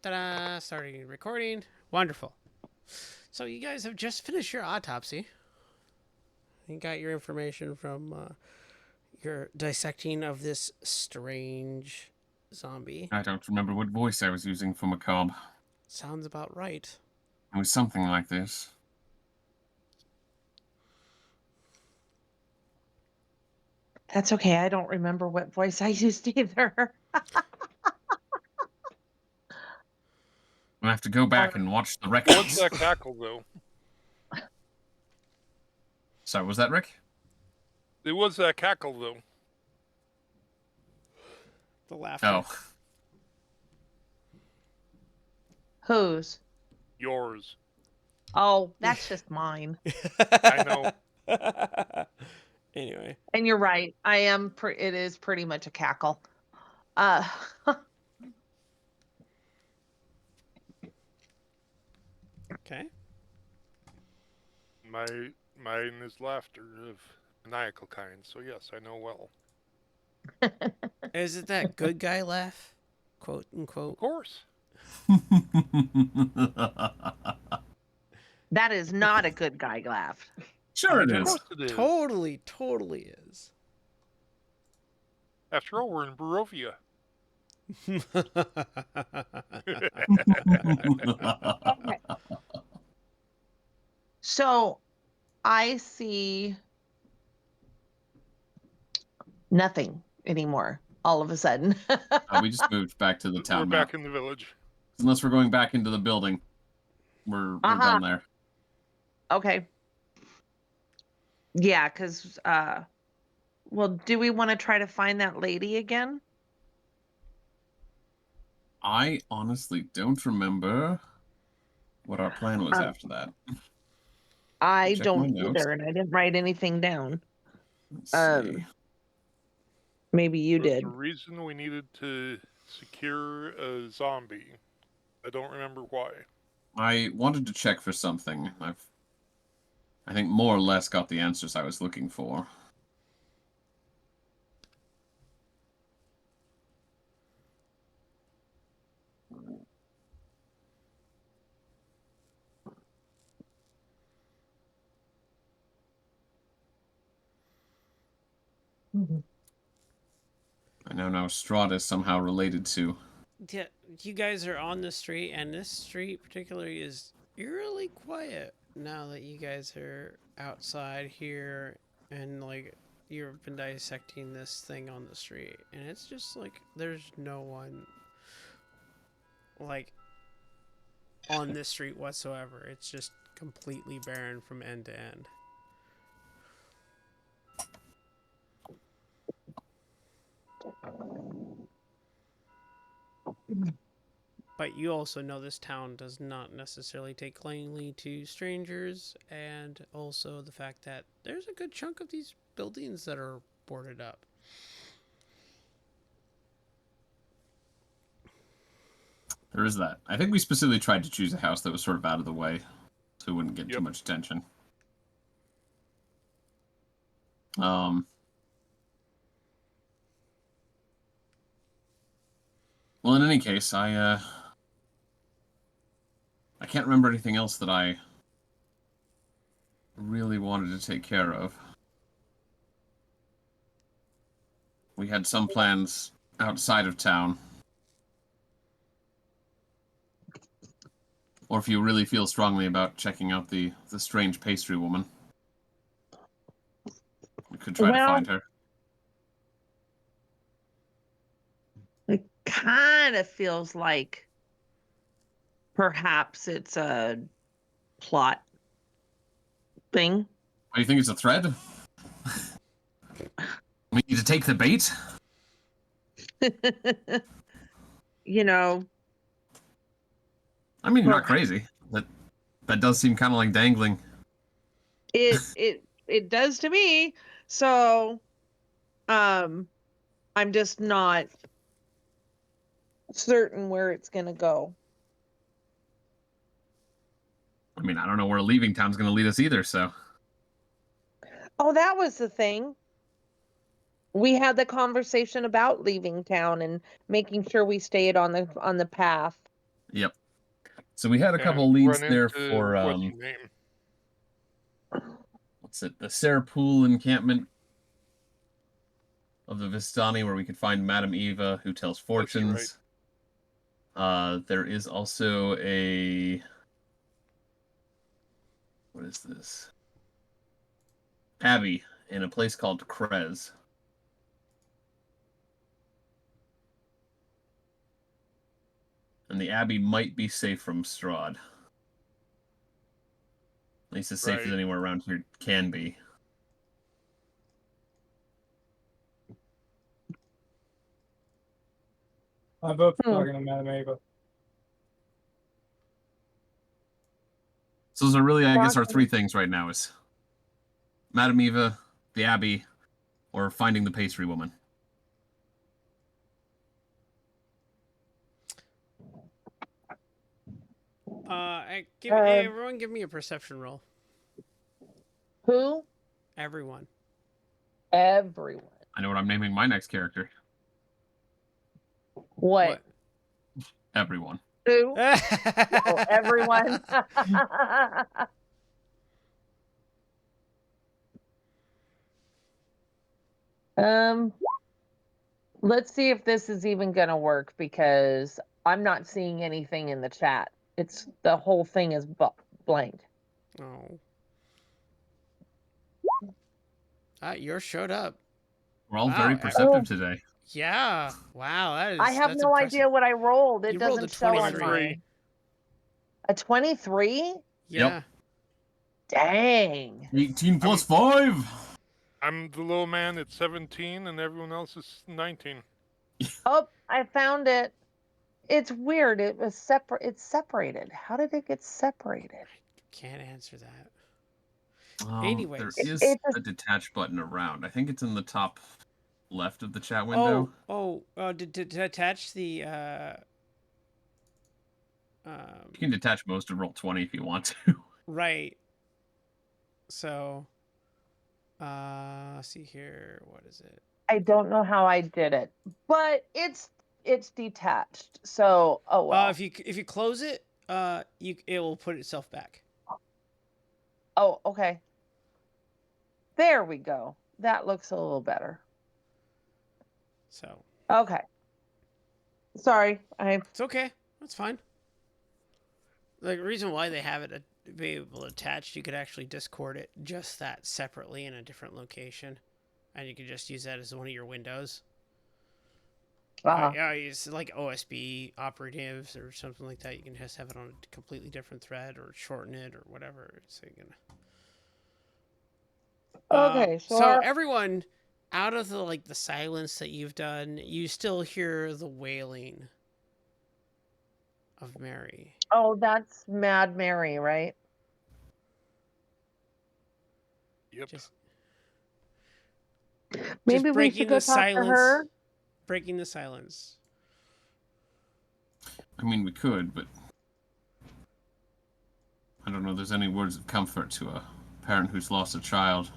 Ta-da! Starting recording. Wonderful. So you guys have just finished your autopsy. You got your information from your dissecting of this strange zombie. I don't remember what voice I was using for McCobb. Sounds about right. It was something like this. That's okay. I don't remember what voice I used either. We'll have to go back and watch the records. What's that cackle, though? Sorry, was that Rick? It was that cackle, though. The laughter. Oh. Whose? Yours. Oh, that's just mine. I know. Anyway. And you're right. I am. It is pretty much a cackle. Okay. Mine is laughter of maniacal kind, so yes, I know well. Is it that good guy laugh? Quote unquote. Of course. That is not a good guy laugh. Sure it Of is. course it is. Totally is. After all, we're in Barovia. Okay. So, I see nothing anymore. All of a sudden. We just moved back to the town We're map. back in the village. Unless we're going back into the building. We're done there. Okay. Yeah, because, well, do we want to try to find that lady again? I honestly don't remember what our plan was after that. I Check don't my notes. either, and I didn't write anything down. Let's see. Maybe you There's did. a reason we needed to secure a zombie. I don't remember why. I wanted to check for something. I think more or less got the answers I was looking for. I know now Strahd is somehow related to. Yeah, you guys are on the street, and this street particularly is eerily quiet now that you guys are outside here and like you've been dissecting this thing on the street, and it's just like there's no one like on this street whatsoever. It's just completely barren from end to end. But you also know this town does not necessarily take kindly to strangers, and also the fact that there's a good chunk of these buildings that are boarded up. There is that. I think we specifically tried to choose a house that was sort of out of the way, so we wouldn't get too much attention. Well, in any case, I can't remember anything else that I really wanted to take care of. We had some plans outside of town. Or if you really feel strongly about checking out the strange pastry woman, we could try to find her. It kind of feels like perhaps it's a plot thing. Do you think it's a thread? We need to take the bait? You know. I mean, you're not crazy. That does seem kind of like dangling. It does to me. So, I'm just not certain where it's gonna go. I mean, I don't know where leaving town's going to lead us either, so. Oh, that was the thing. We had the conversation about leaving town and making sure we stayed on the path. Yep. So we had a couple and leads run there into for what's her name? what's it? The Sarapul encampment of the Vistani, where we could find Madame Eva, who tells fortunes. There is also a what is this? Abbey in a place called Krez. And the Abbey might be safe from Strahd. At least as safe as Right. anywhere around here can be. I vote for talking to Madame Ava. So those are really, I guess, our three things right now: is Madame Eva, the Abbey, or finding the pastry woman. Everyone give me a perception roll. Who? Everyone. Everyone. I know what I'm naming my next character. What? Everyone. Who? What? Oh, everyone. Let's see if this is even gonna work because I'm not seeing anything in the chat. It's the whole thing is blank. Oh. Yours showed up. We're all Wow, very perceptive today. Yeah. Wow. I have that's no impressive. idea what I rolled. It You rolled doesn't a show on 23. mine. A 23? Yeah. Dang. 18 plus 5! I'm the little man at 17, and everyone else is 19. Oh, I found it. It's weird. It was separate. It's separated. How did it get separated? Can't answer that. There Anyways. is a detach button around. I think it's in the top left of the chat window. To attach the You can detach most of roll 20 if you want to. right. So see here, what is it? I don't know how I did it, but it's detached. So, oh well. If you close it, it will put itself back. Oh, okay. There we go. That looks a little better. So. Okay. Sorry, It's okay. That's fine. The reason why they have it be able to attach, you could actually Discord it just that separately in a different location, and you could just use that as one of your windows. Yeah, it's like OSB operatives or something like that. You can just have it on a completely different thread or shorten it or whatever. So you can. Okay, so everyone, out of the silence that you've done, you still hear the wailing of Mary. Oh, that's Mad Mary, right? Yep. Maybe we should go talk to her. Breaking the silence. I mean, we could, but I don't know if there's any words of comfort to a parent who's lost a child.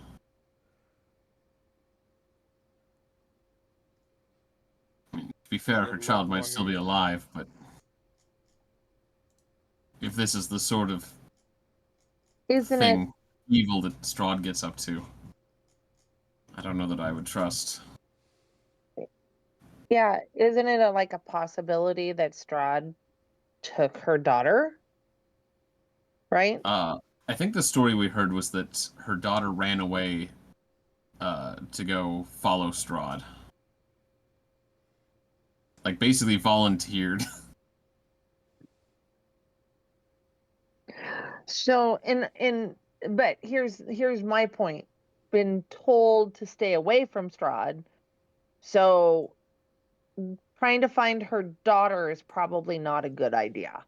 I mean, to be fair, her child might still be alive, but if this is the sort of evil that Strahd gets up to, I don't know that I would trust. Yeah, isn't it a possibility that Strahd took her daughter? Right? I think the story we heard was that her daughter ran away to go follow Strahd. Like, basically volunteered. So, but here's my point. Been told to stay away from Strahd. So, trying to find her daughter is probably not a good idea.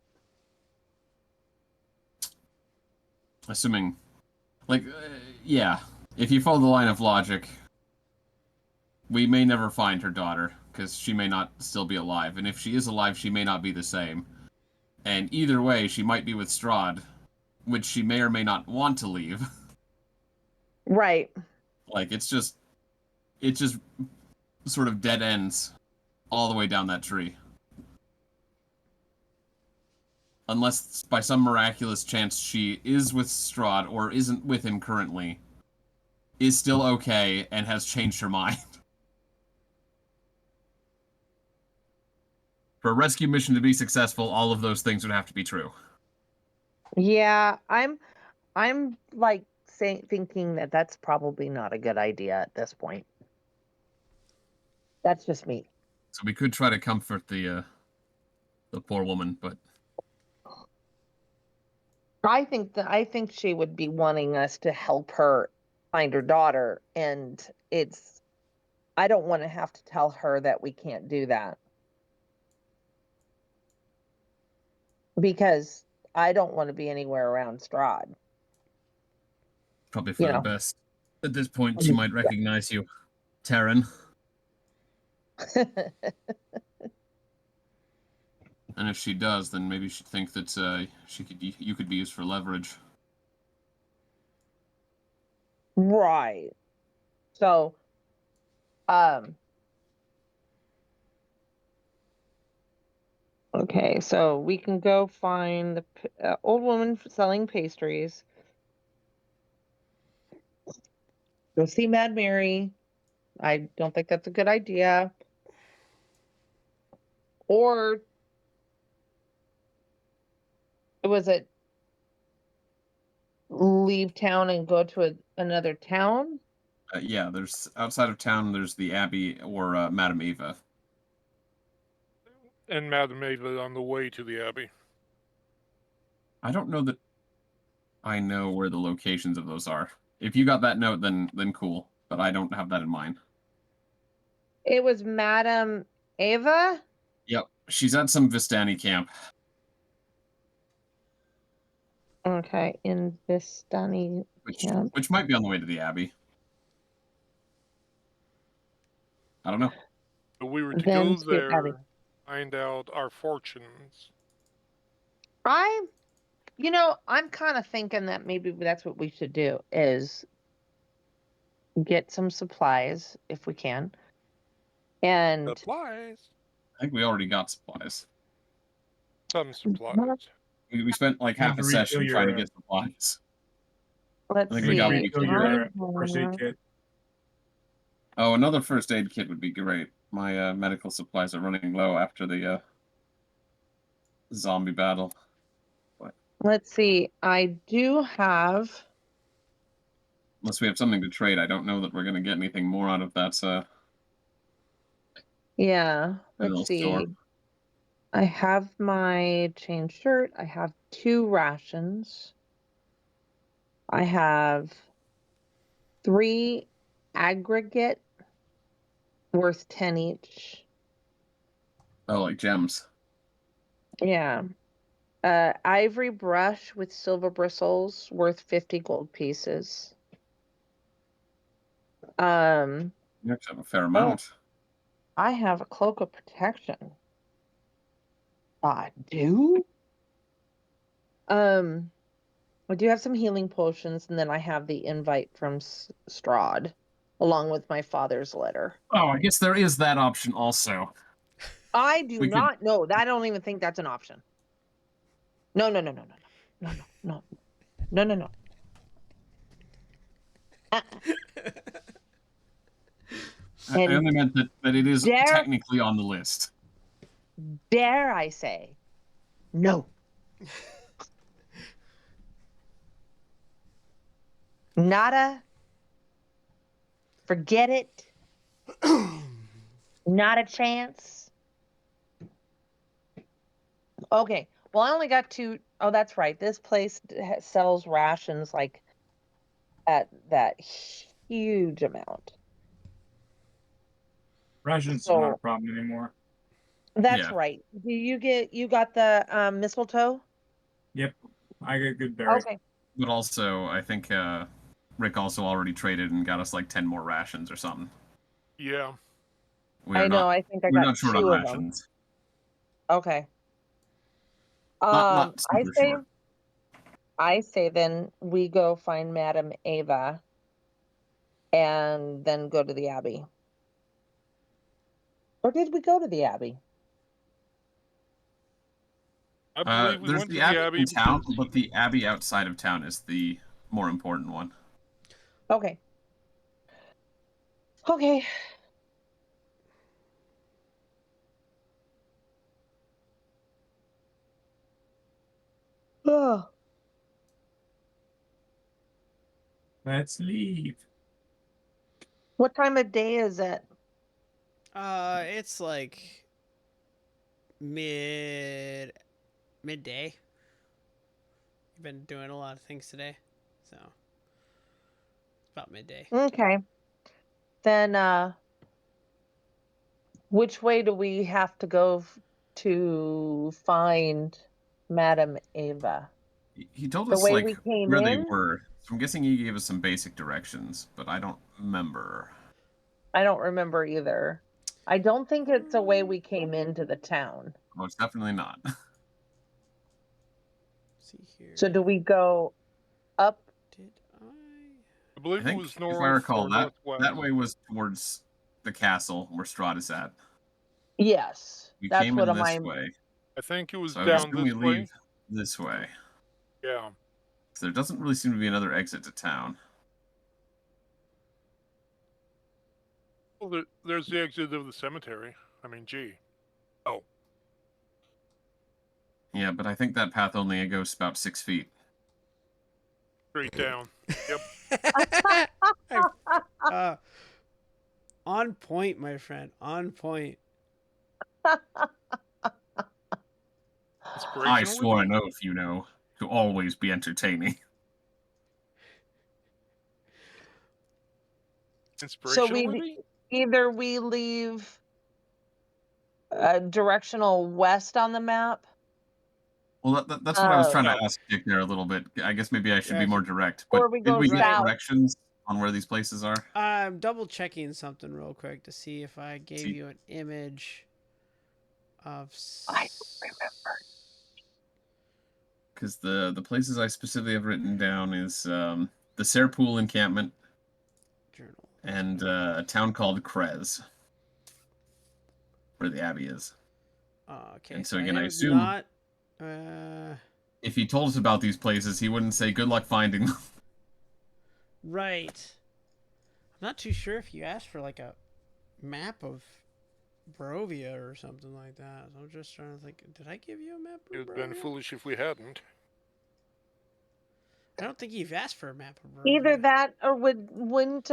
Assuming, yeah, if you follow the line of logic, we may never find her daughter, because she may not still be alive. And if she is alive, she may not be the same. And either way, she might be with Strahd, which she may or may not want to leave. Right. Like, it just sort of dead ends all the way down that tree. unless by some miraculous chance she is with Strahd or isn't with him currently, is still okay and has changed her mind. For a rescue mission to be successful, all of those things would have to be true. Yeah, I'm like thinking that that's probably not a good idea at this point. That's just me. So we could try to comfort the poor woman, but I think she would be wanting us to help her find her daughter, and I don't want to have to tell her that we can't do that because I don't want to be anywhere around Strahd. probably for the best. At this point, she might recognize you, Terran. And if she does, then maybe she'd think that you could be used for leverage. Right. So, okay, so we can go find the old woman selling pastries. Go see Mad Mary. I don't think that's a good idea. Or was it leave town and go to another town? Yeah, there's outside of town. There's the Abbey or Madame Eva. And Madame Ava on the way to the Abbey. I don't know that I know where the locations of those are. If you got that note, then cool. But I don't have that in mind. It was Madame Ava? Yep, she's at some Vistani camp. Okay, in Vistani camp. Which might be on the way to the Abbey. I don't know. But we were to Then go to there, Abbey. find out our fortunes. I'm kind of thinking that maybe that's what we should do is get some supplies if we can. And Supplies. I think we already got supplies. Some supplies. We spent like half a to session refill trying to your- get supplies. let's I think see. we got Refill your first aid kit. Oh, another first aid kit would be great. My medical supplies are running low after the zombie battle. Let's see. I do have. Unless we have something to trade, I don't know that we're going to get anything more out of that. Yeah, little let's see. store. I have my chain shirt. I have 2 rations. I have 3 aggregate worth 10 each. Oh, like gems. Yeah. Ivory brush with silver bristles worth 50 gold pieces. You actually have a fair amount. I have a cloak of protection. I do? I do have some healing potions, and then I have the invite from Strahd, along with my father's letter. Oh, I guess there is that option also. I do We could- not know. I don't even think that's an option. No. I only meant that it is Dare- technically on the list. Dare I say, no. Nada. Forget it. Not a chance. Okay. Well, I only got 2. Oh, that's right. This place sells rations like at that huge amount. Rations So- are not a problem anymore. That's Yeah. right. You got the mistletoe? Yep, I get good berry. Okay. But also, I think Rick also already traded and got us like 10 more rations or something. Yeah. I know. I think I we're got not short 2 on of them. rations. Okay. Not super short. I say then we go find Madame Ava and then go to the Abbey. Or did we go to the Abbey? I believe we There's went the to the abbey Abbey in town, because but the abbey outside of town is the more important one. Okay. Okay. Oh, Let's leave. what time of day is it? It's like midday. You've been doing a lot of things today, so it's about midday. Okay. Then which way do we have to go to find Madame Ava? He told The us way like we came where they in? were, so I'm guessing he gave us some basic directions, but I don't remember. I don't remember either. I don't think it's the way we came into the town. Oh, it's definitely not. See here. So do we go up? Did I? I I believe it think, was if I north recall, or that northwest. way was towards the castle where Strahd is at. Yes. We That's came what in am this I. way, I think it was so I would down assume we this way. leave this way. Yeah. So there doesn't really seem to be another exit to town. Well, there's the exit of the cemetery. I mean, gee. Oh, Yeah, but I think that path only goes about 6 feet. straight down. Yep. uh, on point, my friend. On point. I Inspirational swore would an be. oath, you know, to always be entertaining. So Inspirational would be. either we leave directional west on the map. Well, that's what I was trying to No. ask Dick there a little bit. I guess maybe I should be Yeah, more direct. Or But we did go we get south. directions on where these places are? I'm double checking something real quick to see if I gave See- you an image of. I remember. Because the places I specifically have written down is the Serpool encampment Journal. and a town called Krez, where the abbey is. Okay. And so again, I have assume not. if he told us about these places, he wouldn't say "Good luck finding them." Right. I'm not too sure if you asked for like a map of Barovia or something like that. So I'm just trying to think. Did I give you a map It of would have been Barovia? foolish if we hadn't. I don't think you've asked for a map of Barovia. Either that or wouldn't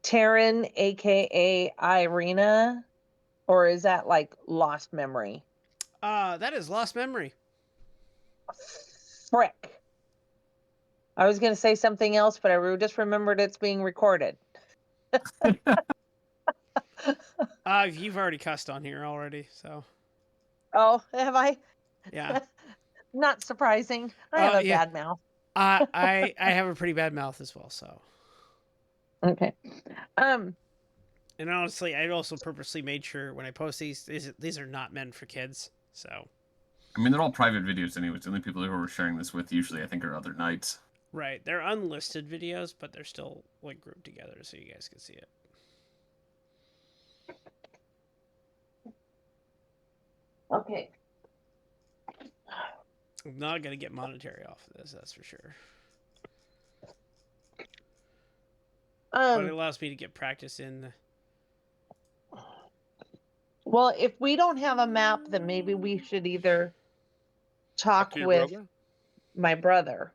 Taryn, aka Ireena, or is that like lost memory? That is lost memory. Frick. I was gonna say something else, but I just remembered it's being recorded. You've already cussed on here already, so Oh, have I? yeah. Not surprising. I have a Yeah. bad mouth. I have a pretty bad mouth as well, so. Okay. And honestly, I also purposely made sure when I post these are not meant for kids. So. I mean, they're all private videos anyways. The only people who we're sharing this with usually, I think, are other knights. Right, they're unlisted videos, but they're still like grouped together so you guys can see it. Okay. I'm not gonna get monetary off of this, that's for sure. But it allows me to get practice in. Well, if we don't have a map, then maybe we should either talk To your with brother? my brother.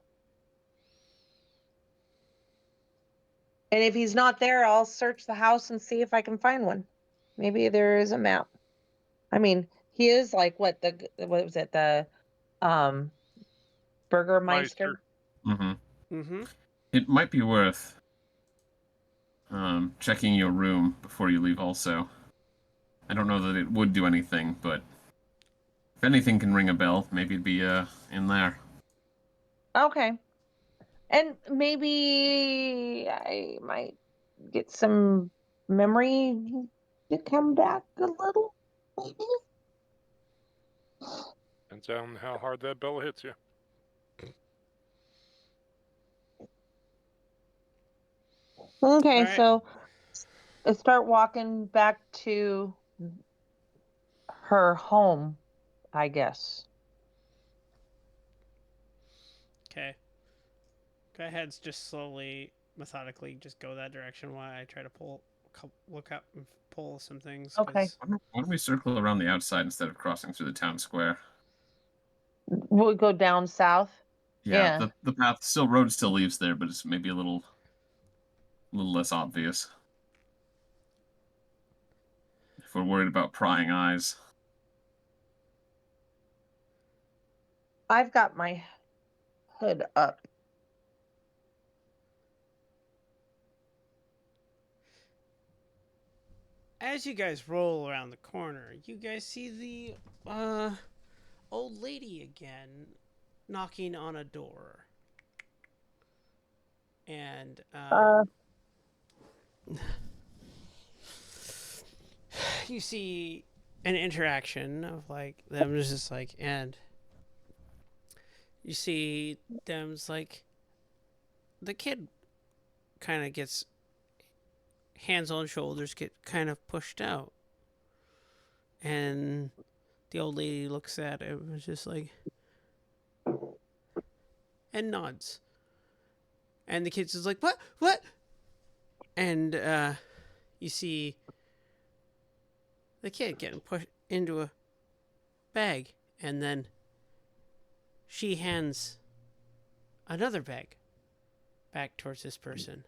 And if he's not there, I'll search the house and see if I can find one. Maybe there is a map. I mean, he is like what was it, the Burgermeister? Mm-hmm. Mm-hmm. It might be worth checking your room before you leave also. I don't know that it would do anything, but if anything can ring a bell, maybe it'd be in there. Okay. And maybe I might get some memory to come back a little, maybe. Depends on how hard that bell hits you. Okay, Alright. so I start walking back to her home. I guess. Okay. Go ahead, just slowly, methodically, just go that direction while I try to look up and pull some things. Okay. Why don't we circle around the outside instead of crossing through the town square? We'll go down south. Yeah, Yeah. the road still leaves there, but it's maybe a little less obvious. If we're worried about prying eyes. I've got my hood up. As you guys roll around the corner, you guys see the old lady again knocking on a door. And you see an interaction of like them just like, and you see them's like the kid kind of gets hands on shoulders, get kind of pushed out, and the old lady looks at him and is just like, and nods, and the kid's just like, what, and you see the kid getting pushed into a bag, and then she hands another bag back towards this person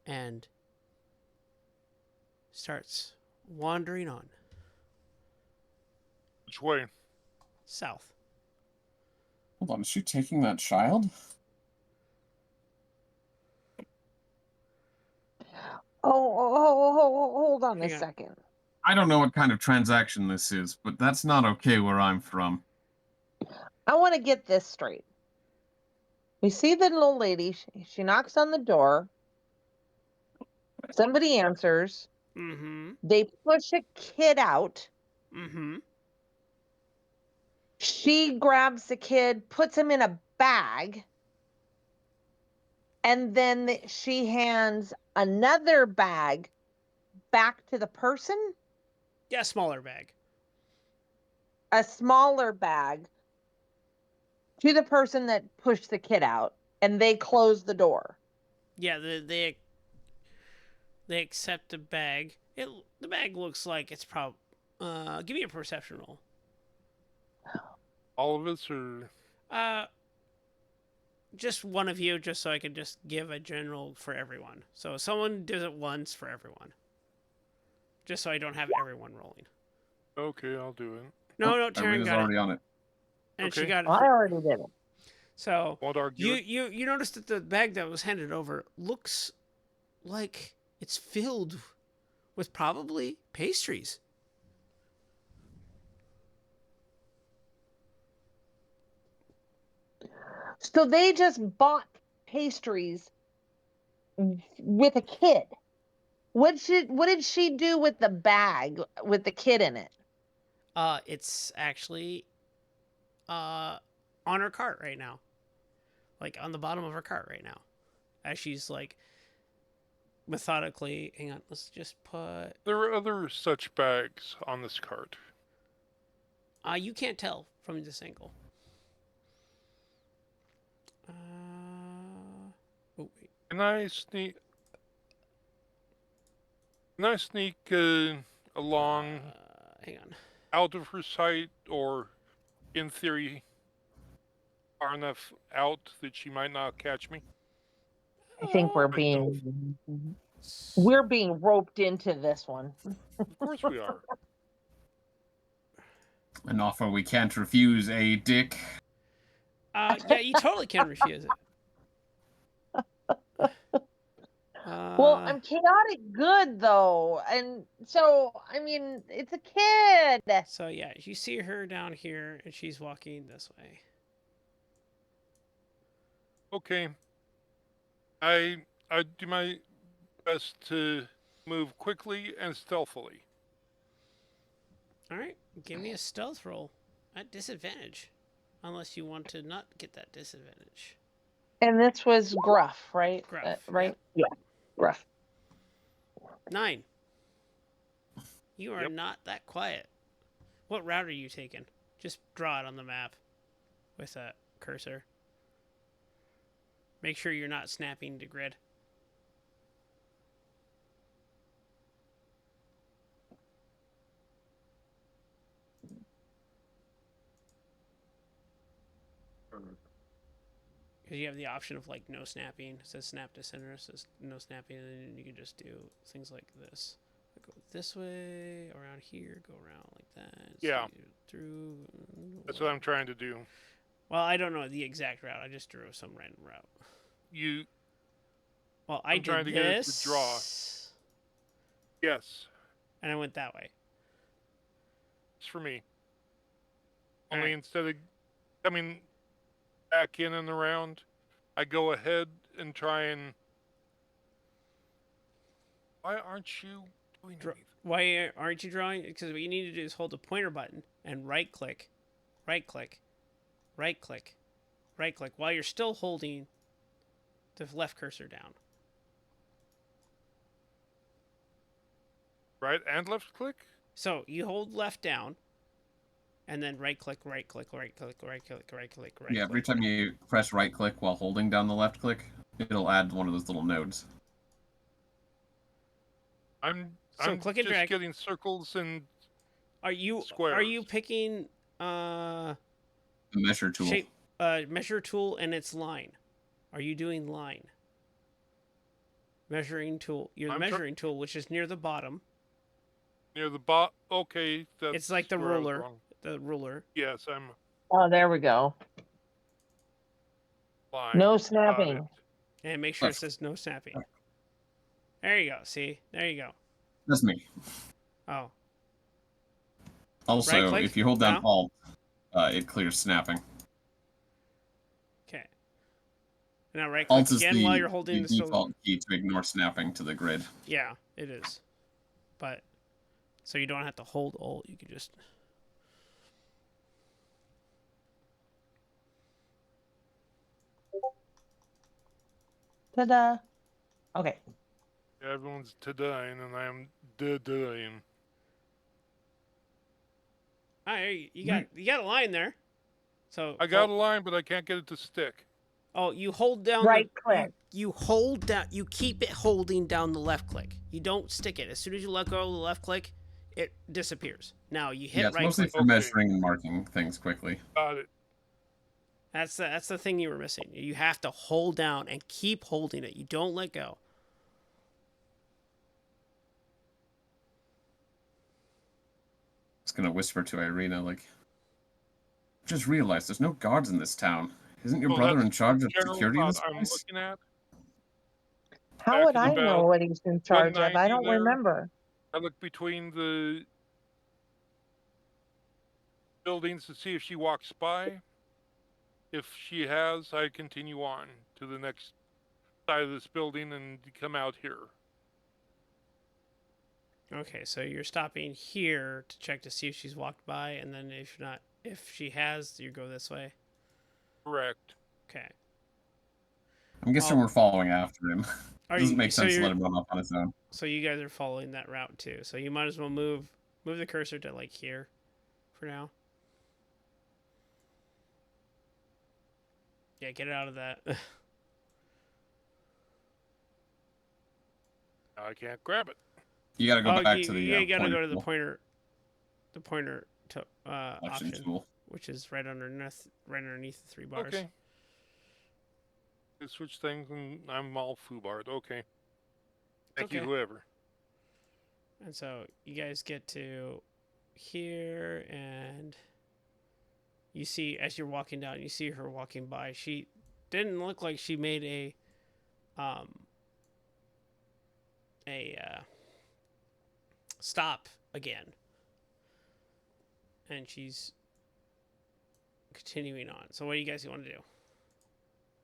and starts wandering on Which way? south. Hold on, is she taking that child? Hold on a Hang on. second. I don't know what kind of transaction this is, but that's not okay where I'm from. I want to get this straight. We see the little lady. She knocks on the door. Somebody answers. Mm-hmm. They push a kid out. Mm-hmm. She grabs the kid, puts him in a bag, and then she hands another bag back to the person. Yeah, smaller bag. A smaller bag to the person that pushed the kid out, and they close the door. Yeah, they accept the bag. The bag looks like it's probably. Give me a perception roll. All of us, or Just one of you, just so I can just give a general for everyone. So someone does it once for everyone. Just so I don't have everyone rolling. okay, I'll do it. No, Taryn Irena's got already it, on it. and she Okay. got it. I already did it. So Won't argue. you noticed that the bag that was handed over looks like it's filled with probably pastries. So they just bought pastries with a kid. What did she do with the bag with the kid in it? It's actually on her cart right now. Like on the bottom of her cart right now. As she's like methodically, hang on, let's just put There are other such bags on this cart. you can't tell from this angle. Oh wait. Can I sneak? Along Hang on. out of her sight, or in theory, far enough out that she might not catch me? I think we're being roped into this one. Of course we are. An offer we can't refuse, eh, Dick? Yeah, you totally can refuse it. Well, I'm chaotic good though, and so I mean, it's a kid. So yeah, you see her down here, and she's walking this way. Okay. I do my best to move quickly and stealthily. All right, give me a stealth roll at disadvantage, unless you want to not get that disadvantage. And this was Gruff, right? Gruff, right? Yeah, Gruff. 9. You are Yep. not that quiet. What route are you taking? Just draw it on the map with a cursor. Make sure you're not snapping to grid. Because you have the option of like no snapping. It says snap to center. It says no snapping, and then you can just do things like this. Go this way, around here, go around like that. Yeah. Through. That's what I'm trying to do. Well, I don't know the exact route. I just drew some random route. You, Well, I I'm did trying to get it to draw. Yes, And I went that way. it's for me. All Only right. instead of coming back in and around, I go ahead and try and. Why aren't you doing anything? Why aren't you drawing? Because what you need to do is hold the pointer button and right click, right click, right click, right click, while you're still holding the left cursor down. Right and left click? So you hold left down, and then right click, right click, right click, right click, right click, right Yeah, every click. time you press right click while holding down the left click, it'll add one of those little nodes. I'm click and just drag. getting circles and Are you squares. picking The measure tool. shape measure tool and its line? Are you doing line? Measuring tool. You're the I'm measuring tool, which is near the bottom. near the bot. Okay, that's It's like the where I was ruler. wrong. The ruler. Yes, I'm Oh, there we go. fine. No Got it. snapping. And make sure it Left. says no snapping. There you go. See? There you go. That's me. Oh. Also, Right-click if you hold down now? Alt, it clears snapping. Okay. Now right click Alt is again while you're holding the the default key to ignore snapping to the grid. Yeah, it is. But so you don't have to hold Alt. You can just. Ta-da. Okay. Everyone's to-dying, and I'm dying. Ah, you got a line there. So I got a line, but I can't get it to stick. Oh, you hold down Right the, click. You hold down. You keep it holding down the left click. You don't stick it. As soon as you let go of the left click, it disappears. Now you hit Yeah, it's right mostly click. for Okay. measuring and marking things quickly. Got it. That's the thing you were missing. You have to hold down and keep holding it. You don't let go. I was gonna whisper to Ireena, like, just realized there's no guards in this town. Isn't your Well, brother that's in charge of General security of thought this I'm place? looking at. How Back would in I know about what he's in charge of? I 190 don't there. remember. I look between the buildings to see if she walks by. If she has, I continue on to the next side of this building and come out here. Okay, so you're stopping here to check to see if she's walked by, and then if she has, you go this way. Correct. Okay. I'm guessing Oh. we're following after him. Are Doesn't you? make So sense to you're. let him run off on his own. So you guys are following that route too. So you might as well move the cursor to like here, for now. Yeah, get it out of that. I can't grab it. You gotta go back to the you gotta pointer go to the tool, pointer to selection option, tool. which is right underneath the 3 bars. Okay. You switch things and I'm all foobarred. Okay. Thank you, Okay. whoever. And so you guys get to here, and you see as you're walking down, you see her walking by. She didn't look like she made a stop again, and she's continuing on. So what do you guys want to do?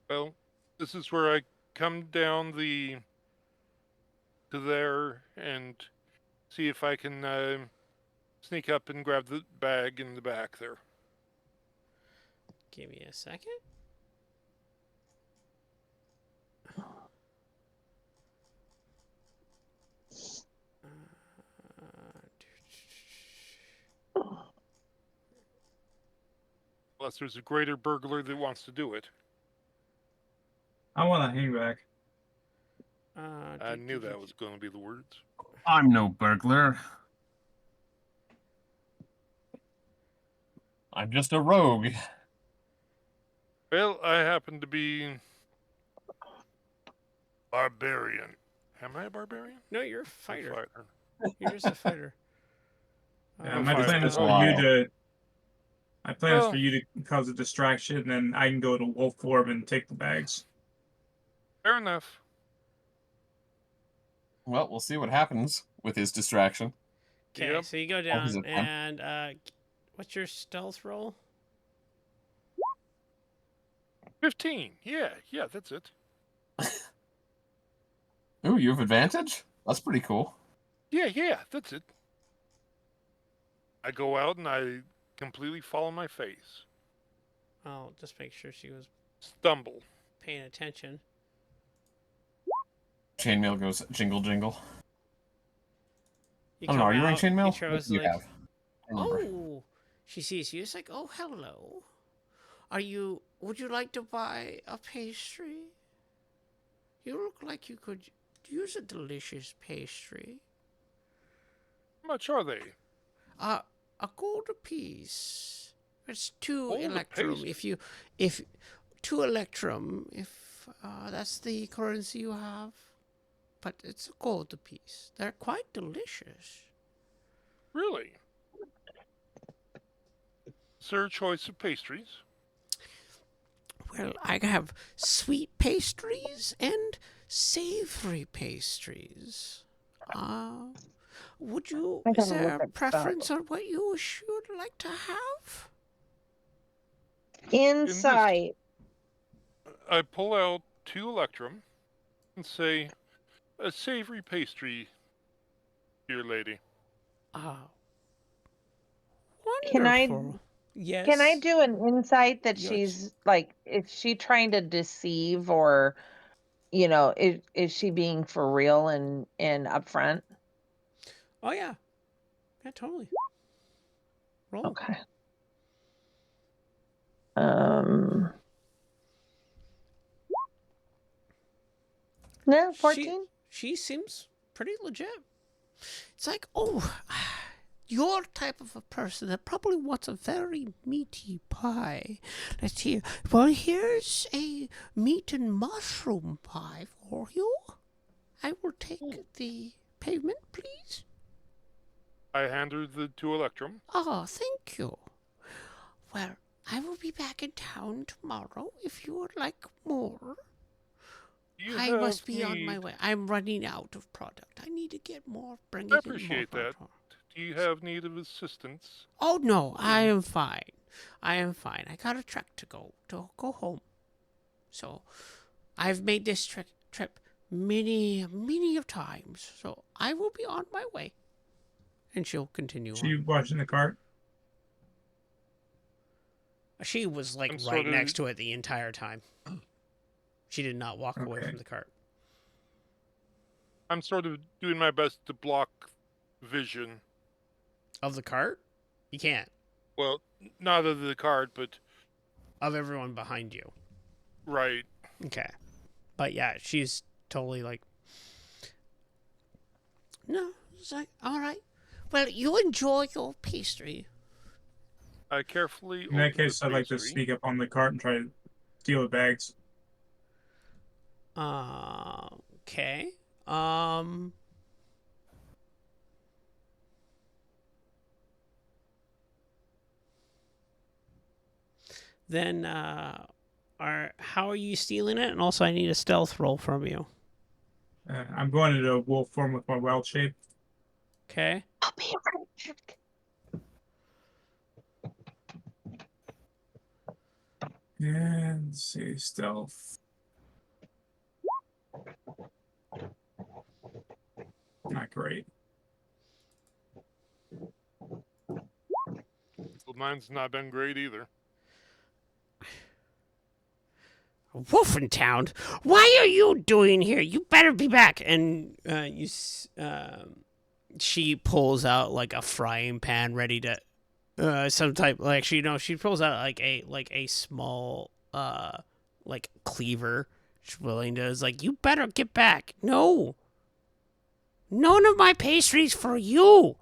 Well, this is where I come down to there and see if I can sneak up and grab the bag in the back there. Give me a second. Unless there's a greater burglar that wants to do it. I want a hangback. I knew that was going to be the words. I'm no burglar. I'm just a rogue. Well, I happen to be barbarian. Am I a barbarian? No, you're a A fighter. fighter. You're just a fighter. Yeah, I'm my fine. plan is for Wow. you to. My plan is Well- for you to cause a distraction, and then I can go to wolf form and take the bags. Fair enough. Well, we'll see what happens with his distraction. Okay, Yep. so you go What is down it, man? and what's your stealth roll? 15. Yeah, that's it. Ooh, you have advantage? That's pretty cool. Yeah, that's it. I go out and I completely fall on my face. I'll just make sure she was Stumble. paying attention. Chainmail goes jingle jingle. You I don't know, are you wearing out, he chainmail? What tries do you like, have? I don't remember. oh, she sees you. It's like, oh, hello. Would you like to buy a pastry? You look like you could use a delicious pastry. How much are they? A gold apiece. It's 2 Gold electrum. apiece? If 2 electrum, if that's the currency you have. But it's a gold apiece. They're quite delicious. Really? Is there a choice of pastries? Well, I have sweet pastries and savory pastries. Would you? I Is gotta there look a at preference on what you should like to have? Insight. I pull out 2 electrum and say, a savory pastry, dear lady. Can I- Wonderful. Yes. Can I do an insight that Yes. she's like, is she trying to deceive, or, is she being for real and upfront? Oh yeah. Yeah, totally. Roll. Okay. No, 14. She seems pretty legit. It's like, oh, you're the type of a person that probably wants a very meaty pie. Let's hear. Well, here's a meat and mushroom pie for you. I will take the payment, please. I hand her the 2 electrum. Oh, thank you. Well, I will be back in town tomorrow if you would like more. You I have must be on my need- way. I'm running out of product. I need to get more. Bring I it in more appreciate that. product. Do you have need of assistance? Oh no, I am fine. I am fine. I got a trek to go home. So, I've made this trip many of times. So I will be on my way. And she'll continue She on. watching the cart. She was like I'm right sort of- next to it the entire time. She did not walk away Okay. from the cart. I'm sort of doing my best to block vision. Of the cart? You can't. Well, not of the card, but Of everyone behind you. right. Okay. But yeah, she's totally like, no, it's like, all right. Well, you enjoy your pastry. I carefully. In that open the case, I'd like to pastry. sneak up on the cart and try to steal the bags. Okay. Then, how are you stealing it? And also, I need a stealth roll from you. I'm going into a wolf form with my wild shape. Okay. I'll be right back. And let's see, stealth. Not great. Well, mine's not been great either. Wolfentown, what are you doing here? You better be back. And she pulls out like a frying pan ready to some type, like, actually, no, she pulls out like a small like cleaver. She's willing to, is like, you better get back. No, none of my pastries for you.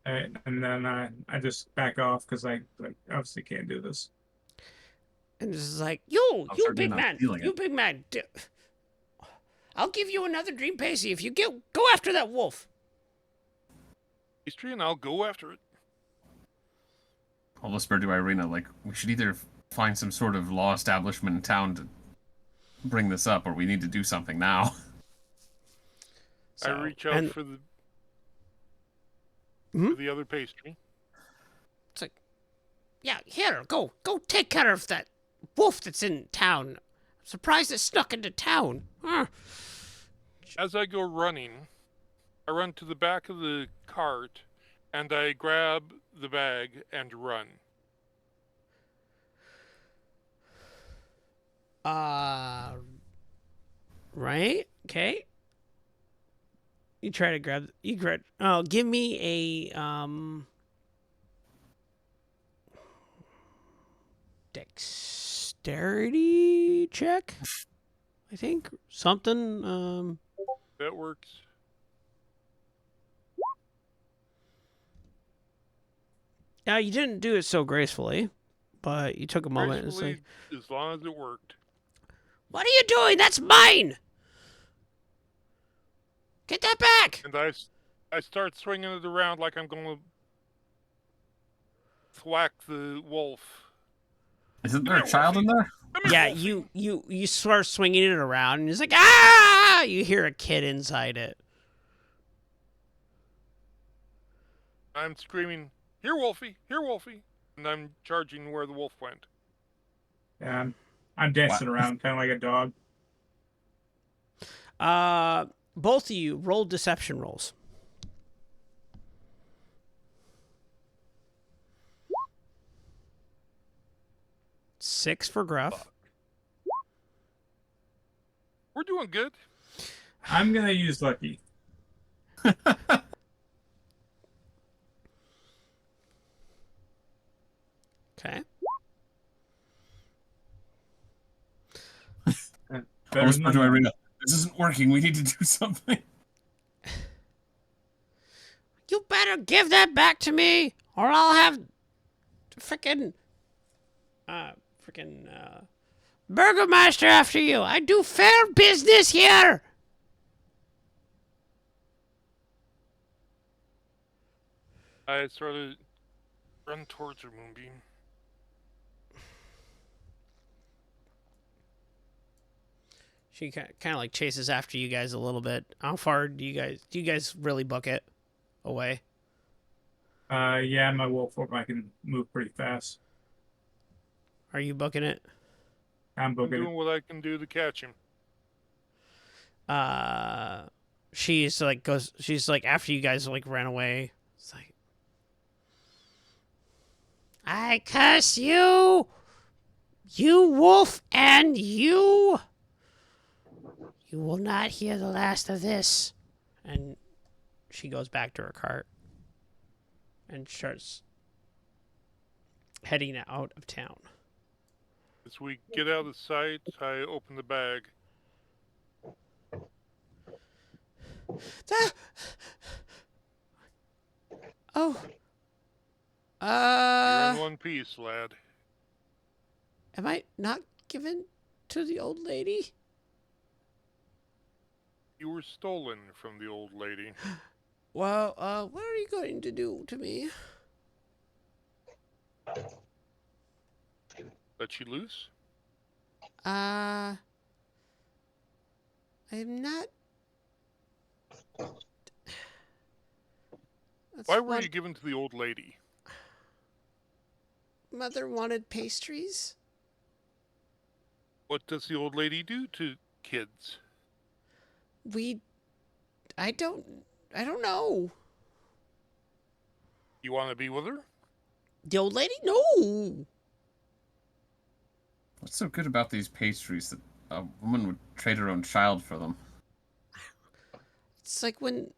All right, and then I just back off because I obviously can't do this. And this is like, you I'm certainly big not man, stealing you it. big man. I'll give you another dream pastry if you go after that wolf. Pastry, and I'll go after it. I'll whisper to Ireena, like, we should either find some sort of law establishment in town to bring this up, or we need to do something now. I So, reach out and for the Mhm. for the other pastry. it's like, yeah, here, go take care of that wolf that's in town. I'm surprised it snuck into town. As I go running, I run to the back of the cart, and I grab the bag and run. Right? Okay. You try to oh, give me a dexterity check. I think something That works. yeah, you didn't do it so gracefully, but you took a moment. It's Gracefully, like, as long as it worked. what are you doing? That's mine. Get that back. And I start swinging it around like I'm going to thwack the wolf. Isn't there a child in there? Come here, Yeah, Wolfie. you start swinging it around, and it's like, ah! You hear a kid inside it. I'm screaming, here, Wolfie, here, Wolfie. And I'm charging where the wolf went. Yeah, I'm dancing around kind of like a dog. Both of you roll deception rolls. Six for Gruff. We're doing good. I'm gonna use lucky. Okay. I'll Better whisper than to none. Ireena, this isn't working, we need to do something. You better give that back to me, or I'll have frickin' Burgermaster after you. I do fair business here. I sort of run towards her, Moonbeam. She kind of like chases after you guys a little bit. How far do you guys really book it away? Yeah, my wolf form I can move pretty fast. Are you booking it? I'm I'm booking doing it. what I can do to catch him. She's like after you guys like ran away. It's like, I curse you, you wolf, and you will not hear the last of this. And she goes back to her cart and starts heading out of town. As we get out of sight, I open the bag. Oh. You're in one piece, lad. Am I not given to the old lady? You were stolen from the old lady. Well, what are you going to do to me? Let you loose? I'm not. Why were you given to the old lady? Mother wanted pastries? What does the old lady do to kids? I don't know. You want to be with her? The old lady? No. What's so good about these pastries that a woman would trade her own child for them? It's like when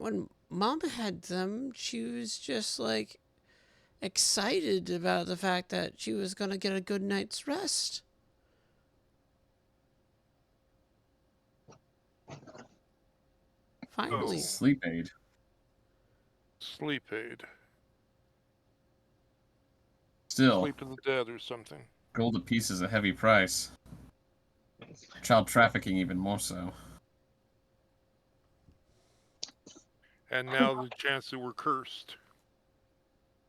when Mom had them, she was just like excited about the fact that she was gonna get a good night's rest. Finally. Sleep aid. Sleep aid. Still, Sleep of the dead or something. gold apiece is a heavy price. Child trafficking even more so. And now the chance that we're cursed.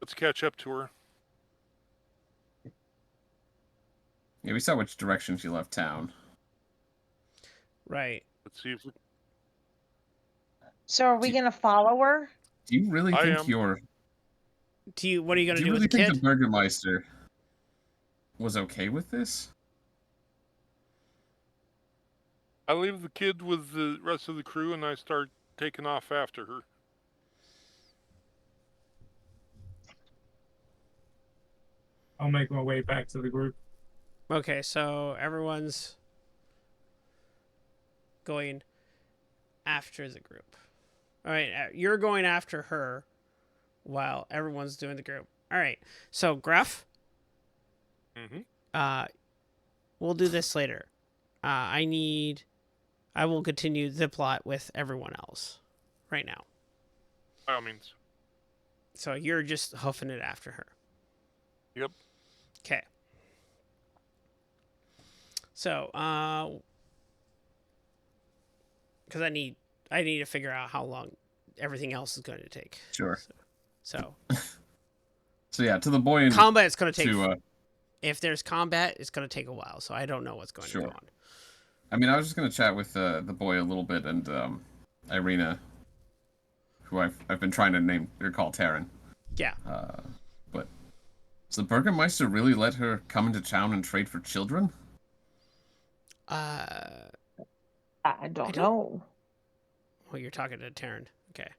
Let's catch up to her. Yeah, we saw which direction she left town. Right. Let's see if we... So are we Do- gonna follow her? Do you really I think am. What are you gonna Do do you with really the think kid? the Burgermeister was okay with this? I leave the kid with the rest of the crew and I start taking off after her. I'll make my way back to the group. Okay, so everyone's going after the group. All right, you're going after her while everyone's doing the group. All right, so Gruff, Mm-hmm. we'll do this later. I will continue the plot with everyone else right now. By all means. So you're just hoofing it after her. Yep. Okay. So, because I need to figure out how long everything else is going to take. Sure. So So yeah, to the boy and combat's going to take. to If there's combat, it's going to take a while. So I don't know what's going to Sure. go on. I mean, I was just gonna chat with the boy a little bit and Ireena, who I've been trying to name or call Taryn. Yeah. But does the Burgermeister really let her come into town and trade for children? I don't don't- know. Well, you're talking to Taryn. Okay.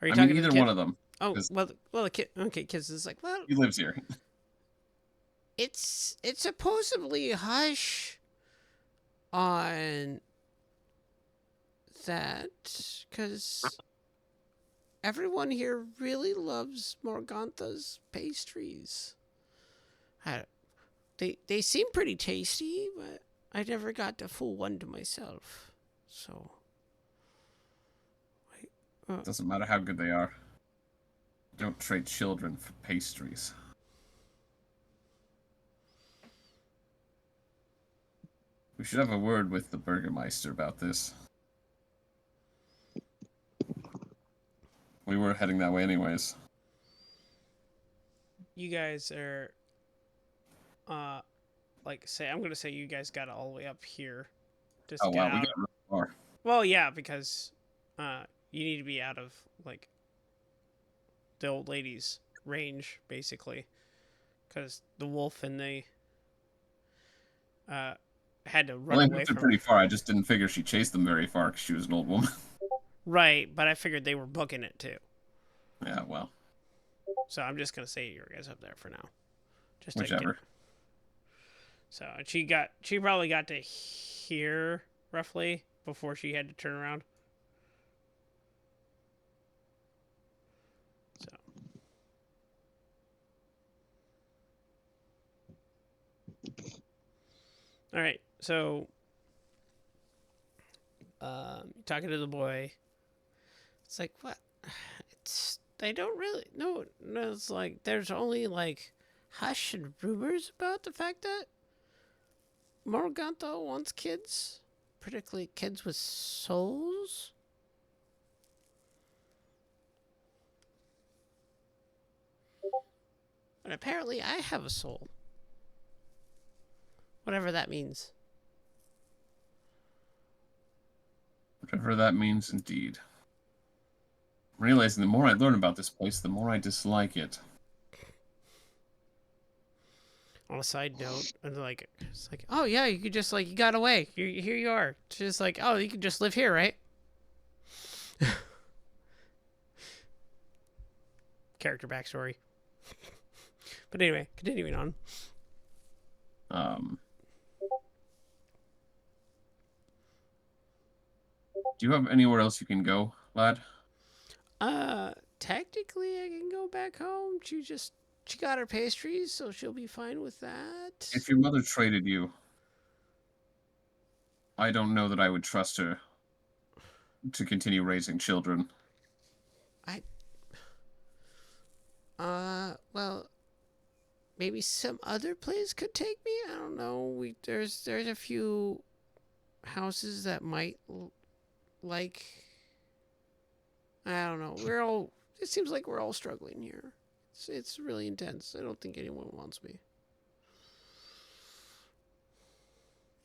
Are you I talking mean, to the either kid? one of them. Oh, 'cause well, the kid. Okay, kids is like, well, He lives here. it's supposedly hush on that because everyone here really loves Morgantha's pastries. They seem pretty tasty, but I never got the full one to myself. So Doesn't matter how good they are. Don't trade children for pastries. We should have a word with the Burgermeister about this. We were heading that way anyways. you guys are, I'm gonna say you guys got all the way up here. Just Oh get wow, out. we got really far. Well, yeah, because you need to be out of like the old lady's range, basically, because the wolf and they had to run Well, they away moved it from pretty far. I just didn't figure she chased them very far because she was an old woman. Right, but I figured they were booking it too, Yeah, well, so I'm just gonna say you guys up there for now. Just whichever. So she probably got to here roughly before she had to turn around. So. All right, so talking to the boy, it's like what? They don't really no. It's like there's only like hush and rumors about the fact that Morgantha wants kids, particularly kids with souls. And apparently I have a soul. Whatever that means. Whatever that means, indeed. I'm realizing the more I learn about this place, the more I dislike it. On a side note, and like it's like, oh yeah, you could just like you got away. Here you are. It's just like, oh, you can just live here, right? Character backstory. But anyway, continuing on. Do you have anywhere else you can go lad? Technically, I can go back home. She got her pastries, so she'll be fine with that. If your mother traded you, I don't know that I would trust her to continue raising children. Well, maybe some other place could take me. I don't know. There's a few houses that might like. I don't know. It seems like we're all struggling here. It's really intense. I don't think anyone wants me.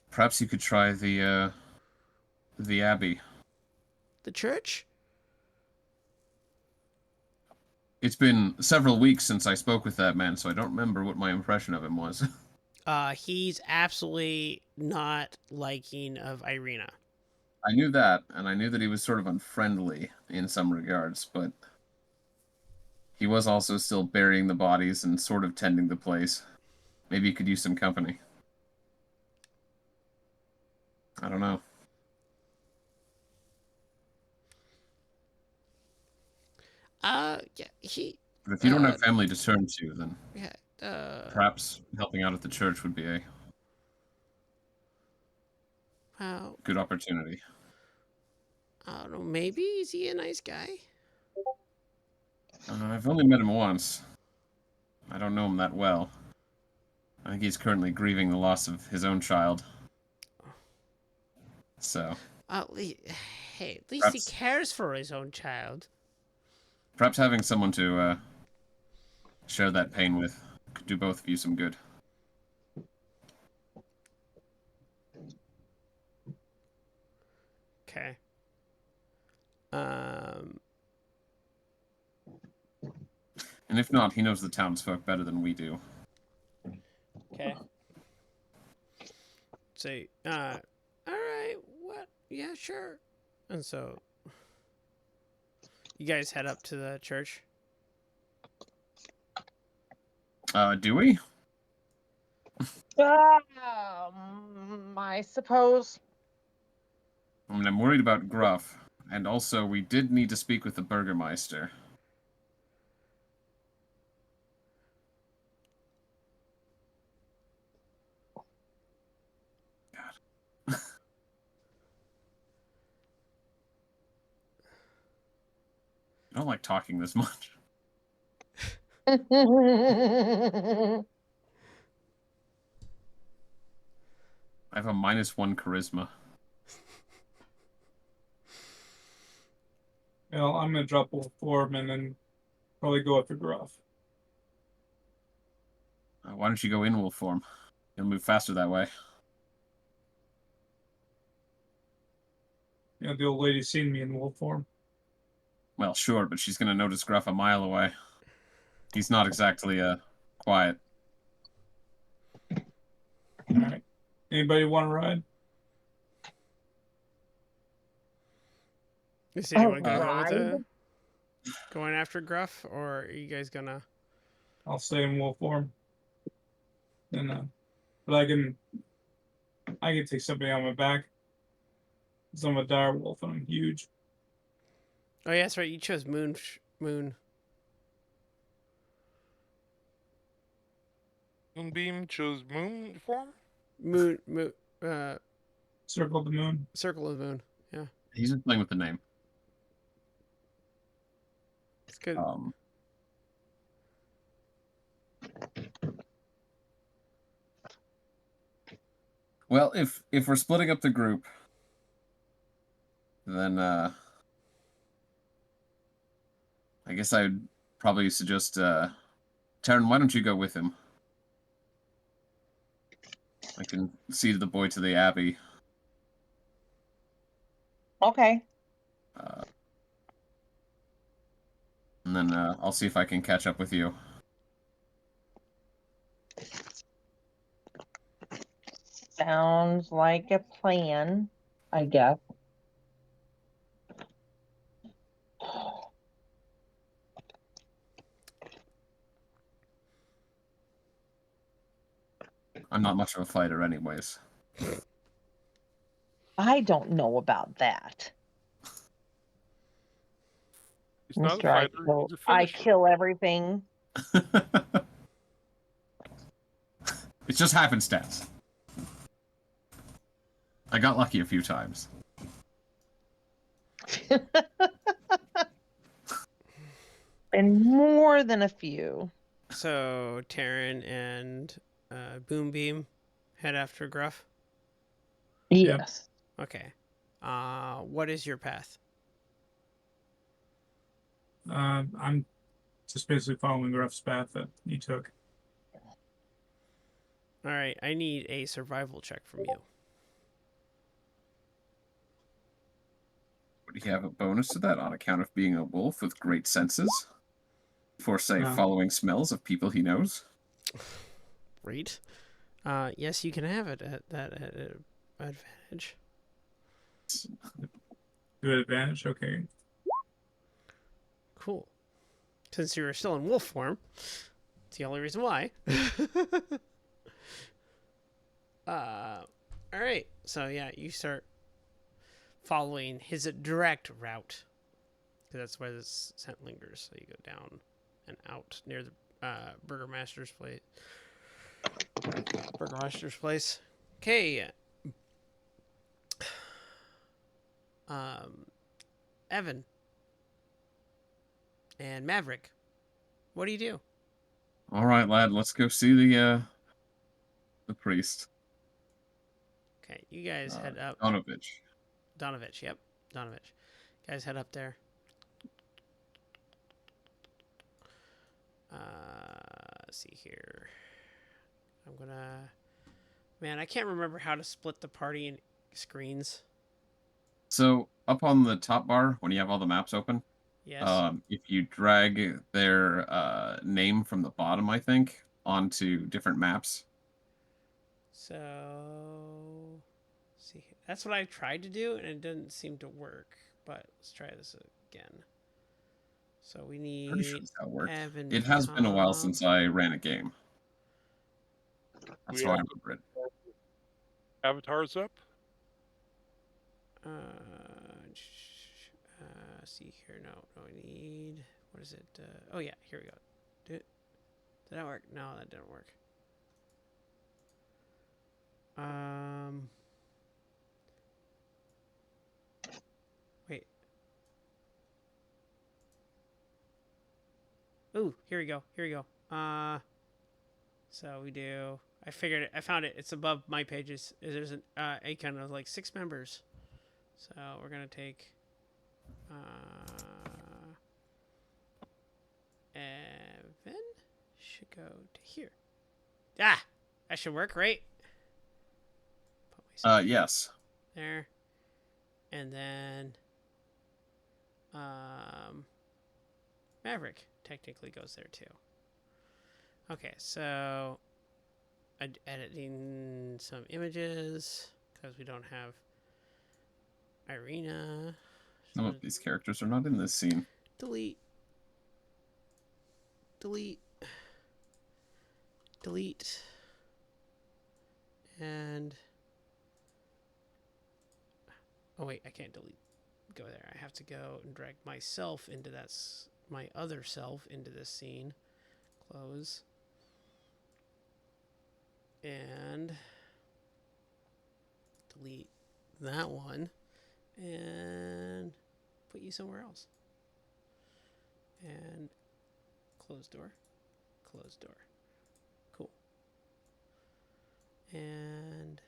Perhaps you could try the Abbey. The church? It's been several weeks since I spoke with that man, so I don't remember what my impression of him was. He's absolutely not liking of Ireena. I knew that, and I knew that he was sort of unfriendly in some regards, but he was also still burying the bodies and sort of tending the place. Maybe he could use some company. I don't know. Yeah, he. But if you don't have family to turn to, then Yeah. perhaps helping out at the church would be a Well, good opportunity. I don't know. Maybe is he a nice guy? I've only met him once. I don't know him that well. I think he's currently grieving the loss of his own child. So, Hey, at least Perhaps- he cares for his own child. perhaps having someone to share that pain with could do both of you some good. Okay. And if not, he knows the townsfolk better than we do. Okay. Say, all right, what? Yeah, sure. And so, you guys head up to the church. Do we? I suppose. I mean, I'm worried about Gruff, and also we did need to speak with the Burgermeister. God. I don't like talking this much. I have a -1 charisma. Well, I'm gonna drop Wolf Form and then probably go after Gruff. Why don't you go in wolf form? You'll move faster that way. You know, the old lady's seen me in wolf form. Well, sure, but she's gonna notice Gruff a mile away. He's not exactly quiet. Alright. Anybody want to ride? Is anyone gonna go with Alright. going after Gruff, or are you guys gonna? I'll stay in wolf form. And but I can take somebody on my back. 'Cause I'm a dire wolf and I'm huge. Oh yeah, that's right. You chose Moon. Moonbeam chose moon form? Moon. Circle the moon. Circle of the Moon. Yeah, He's just playing with the name. it's good. Well, if we're splitting up the group, then I guess I'd probably suggest Taryn, why don't you go with him? I can see the boy to the Abbey. Okay. And then I'll see if I can catch up with you. Sounds like a plan, I guess. I'm not much of a fighter anyways. I don't know about that. not a Mr. I fighter. kill, He's a I finisher. kill everything. It's just happenstance. I got lucky a few times. And more than a few. So Taryn and Moonbeam head after Gruff. Yes. Okay. What is your path? I'm just basically following Gruff's path that he took. All right. I need a survival check from you. Would he have a bonus to that on account of being a wolf with great senses? For, say, No. following smells of people he knows? Great. Yes, you can have it at that advantage. Good advantage. Okay. Cool. Since you were still in wolf form, it's the only reason why. All right. So yeah, you start following his direct route, because that's where this scent lingers. So you go down and out near the Burgermaster's place. Okay. Evan and Maverick, what do you do? All right, lad, let's go see the priest. Okay, you guys head up. Donovich. Donovich, yep, Donovich. Guys, head up there. Let's see here. I'm gonna. Man, I can't remember how to split the party in screens. So, up on the top bar, when you have all the maps open, Yes. if you drag their name from the bottom, I think, onto different maps. So, see, that's what I tried to do, and it didn't seem to work. But let's try this again. So we need. Pretty sure that's how it worked. Evan It has been a while McCobb. since I ran a game. That's We how I have remember it. Avatars up. See here. No, I need. What is it? Oh yeah, here we go. Did that work? No, that didn't work. Wait. Ooh, here we go. So we do. I figured it. I found it. It's above my pages. There's an icon of like 6 members. So we're gonna take. Evan should go to here. Ah, that should work, right? Put myself Yes. there, and then Maverick technically goes there too. Okay, so editing some images because we don't have Ireena. Some of these characters are not in this scene. Delete. And oh wait, I can't go there. I have to go and drag myself into my other self into this scene. Close. And delete that one and put you somewhere else. And close door. Cool. And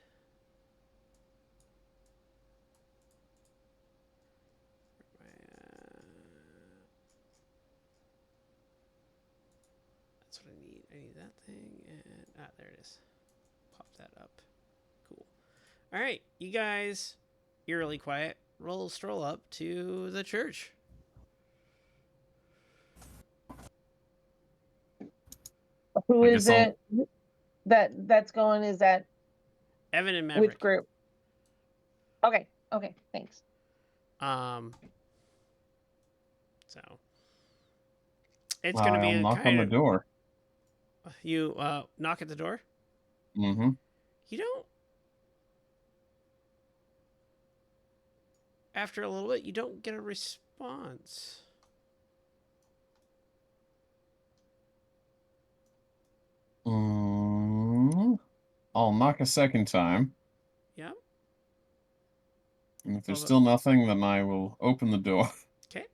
that's what I need. I need that thing, and there it is. Pop that up. Cool. All right, you guys, eerily quiet. Stroll up to the church. Who I is guess it that's going? Is that Evan and Maverick. which group? Okay, thanks. So it's gonna be I'll a knock on kind the of door. you knock at the door. Mm-hmm. You don't. After a little bit, you don't get a response. I'll knock a second time. Yeah. And if there's Well, still nothing, then I will open the door. Okay.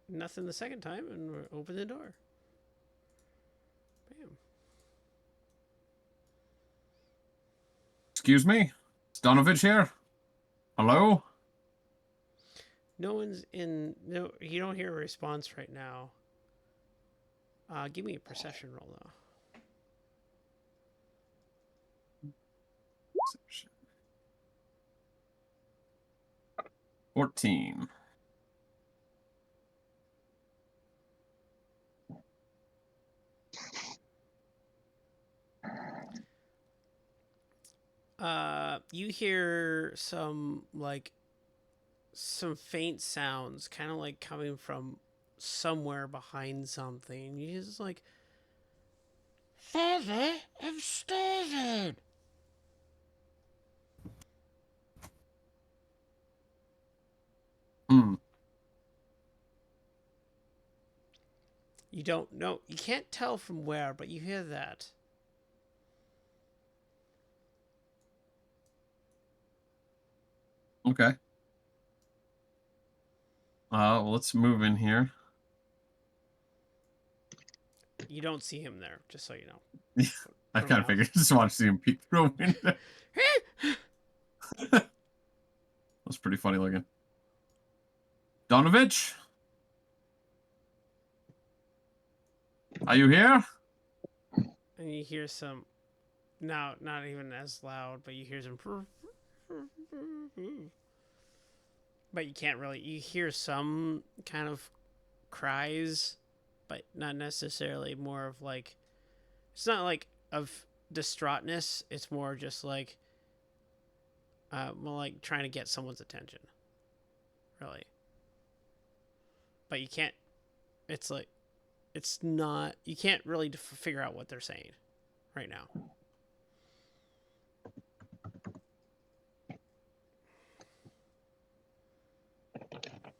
Nothing the second time, and we'll open the door. Bam. Excuse me? Stonovich here? Hello? No one's in. No, you don't hear a response right now. Give me a perception roll though. 14. You hear some faint sounds, kind of like coming from somewhere behind something. You just like, Father, I'm starving. Hmm. You don't know. You can't tell from where, but you hear that. Okay. Well, let's move in here. You don't see him there, just so you know. I For kind of now. figured. Just want to see him peek through a window. That's pretty funny looking. Donovich? Are you here? And you hear some, no, not even as loud, but you hear some, but you can't really, you hear some kind of cries, but not necessarily more of like, it's not like of distraughtness, it's more just like, more like trying to get someone's attention, really. But you can't, it's like, it's not, you can't really figure out what they're saying right now.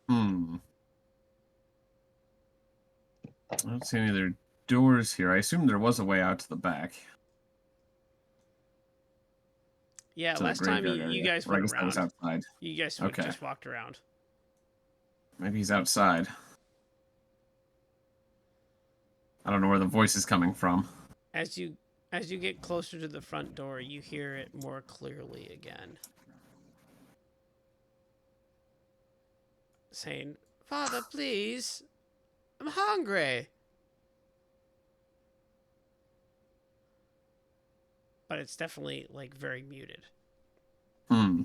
Hmm. I don't see any other doors here. I assume there was a way out to the back. Yeah, To the last time graveyard you area. guys Or I went guess that was around. outside. You guys Okay. just walked around. Maybe he's outside. I don't know where the voice is coming from. As you get closer to the front door, you hear it more clearly again. Saying, "Father, please. I'm hungry." But it's definitely like very muted. Hmm.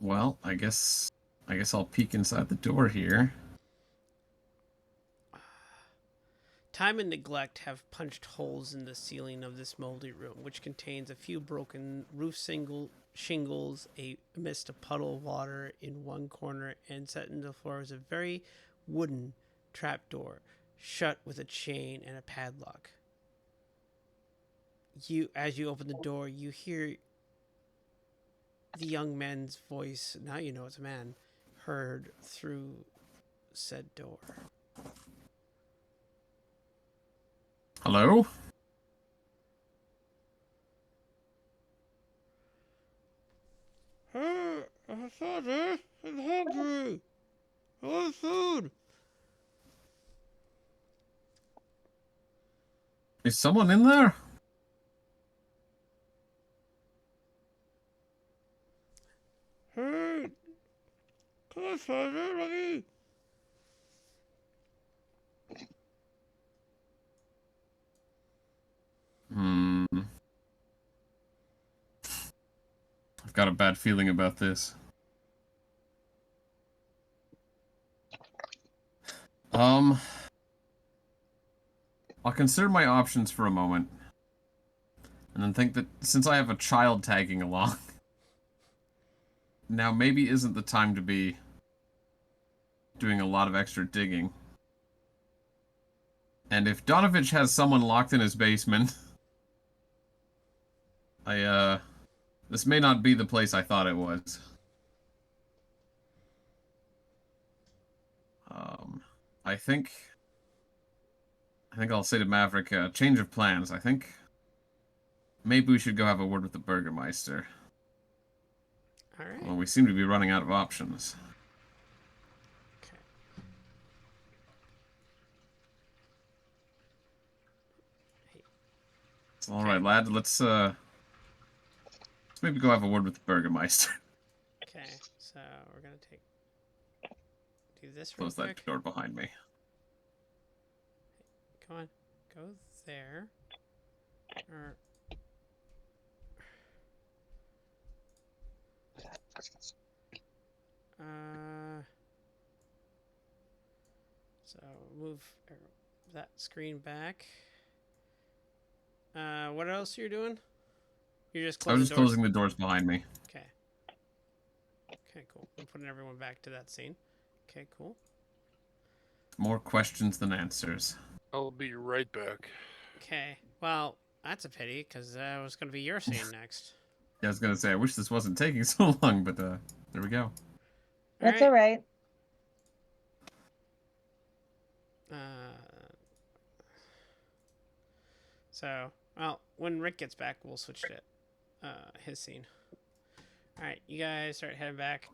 Well, I guess I'll peek inside the door here. Time and neglect have punched holes in the ceiling of this moldy room, which contains a few broken roof shingles amidst a puddle of water in one corner, and set in the floor is a very wooden trapdoor, shut with a chain and a padlock. As you open the door, you hear the young man's voice, now you know it's a man, heard through said door. Hello? Hey, Father, I'm hungry. I want food. Is someone in there? Hey, come on, Father, let me. Hmm. I've got a bad feeling about this. I'll consider my options for a moment. And then think that since I have a child tagging along, now maybe isn't the time to be doing a lot of extra digging. And if Donovich has someone locked in his basement, I This may not be the place I thought it was. I think I'll say to Maverick, change of plans. I think maybe we should go have a word with the Burgermeister. All right. Well, we seem to be running out of options. Okay. All right, lad. Let's maybe go have a word with the Burgermeister. Okay. So we're gonna do this real Close quick. that door behind me. Come on, go there. Or so move that screen back. What else you're doing? You're just I was closing just doors? closing the doors behind me. Okay. Okay, cool. I'm putting everyone back to that scene. Okay, cool. More questions than answers. I'll be right back. Okay. Well, that's a pity because that was going to be your scene next. Yeah, I was gonna say I wish this wasn't taking so long, but there we go. That's all right. So, well, when Rick gets back, we'll switch to his scene. All right, you guys start heading back.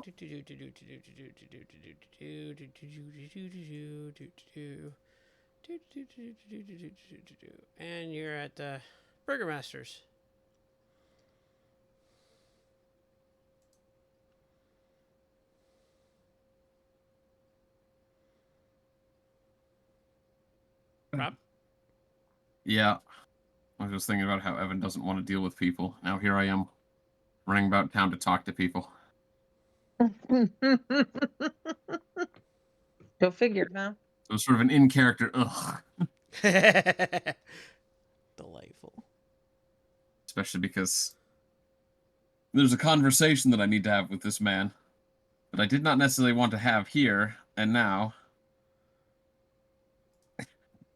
And you're at the Burgermaster's. Rob? Yeah, I was just thinking about how Evan doesn't want to deal with people. Now here I am, running about town to talk to people. Go figure, huh? It was sort of an in-character ugh. Delightful. Especially because there's a conversation that I need to have with this man that I did not necessarily want to have here and now.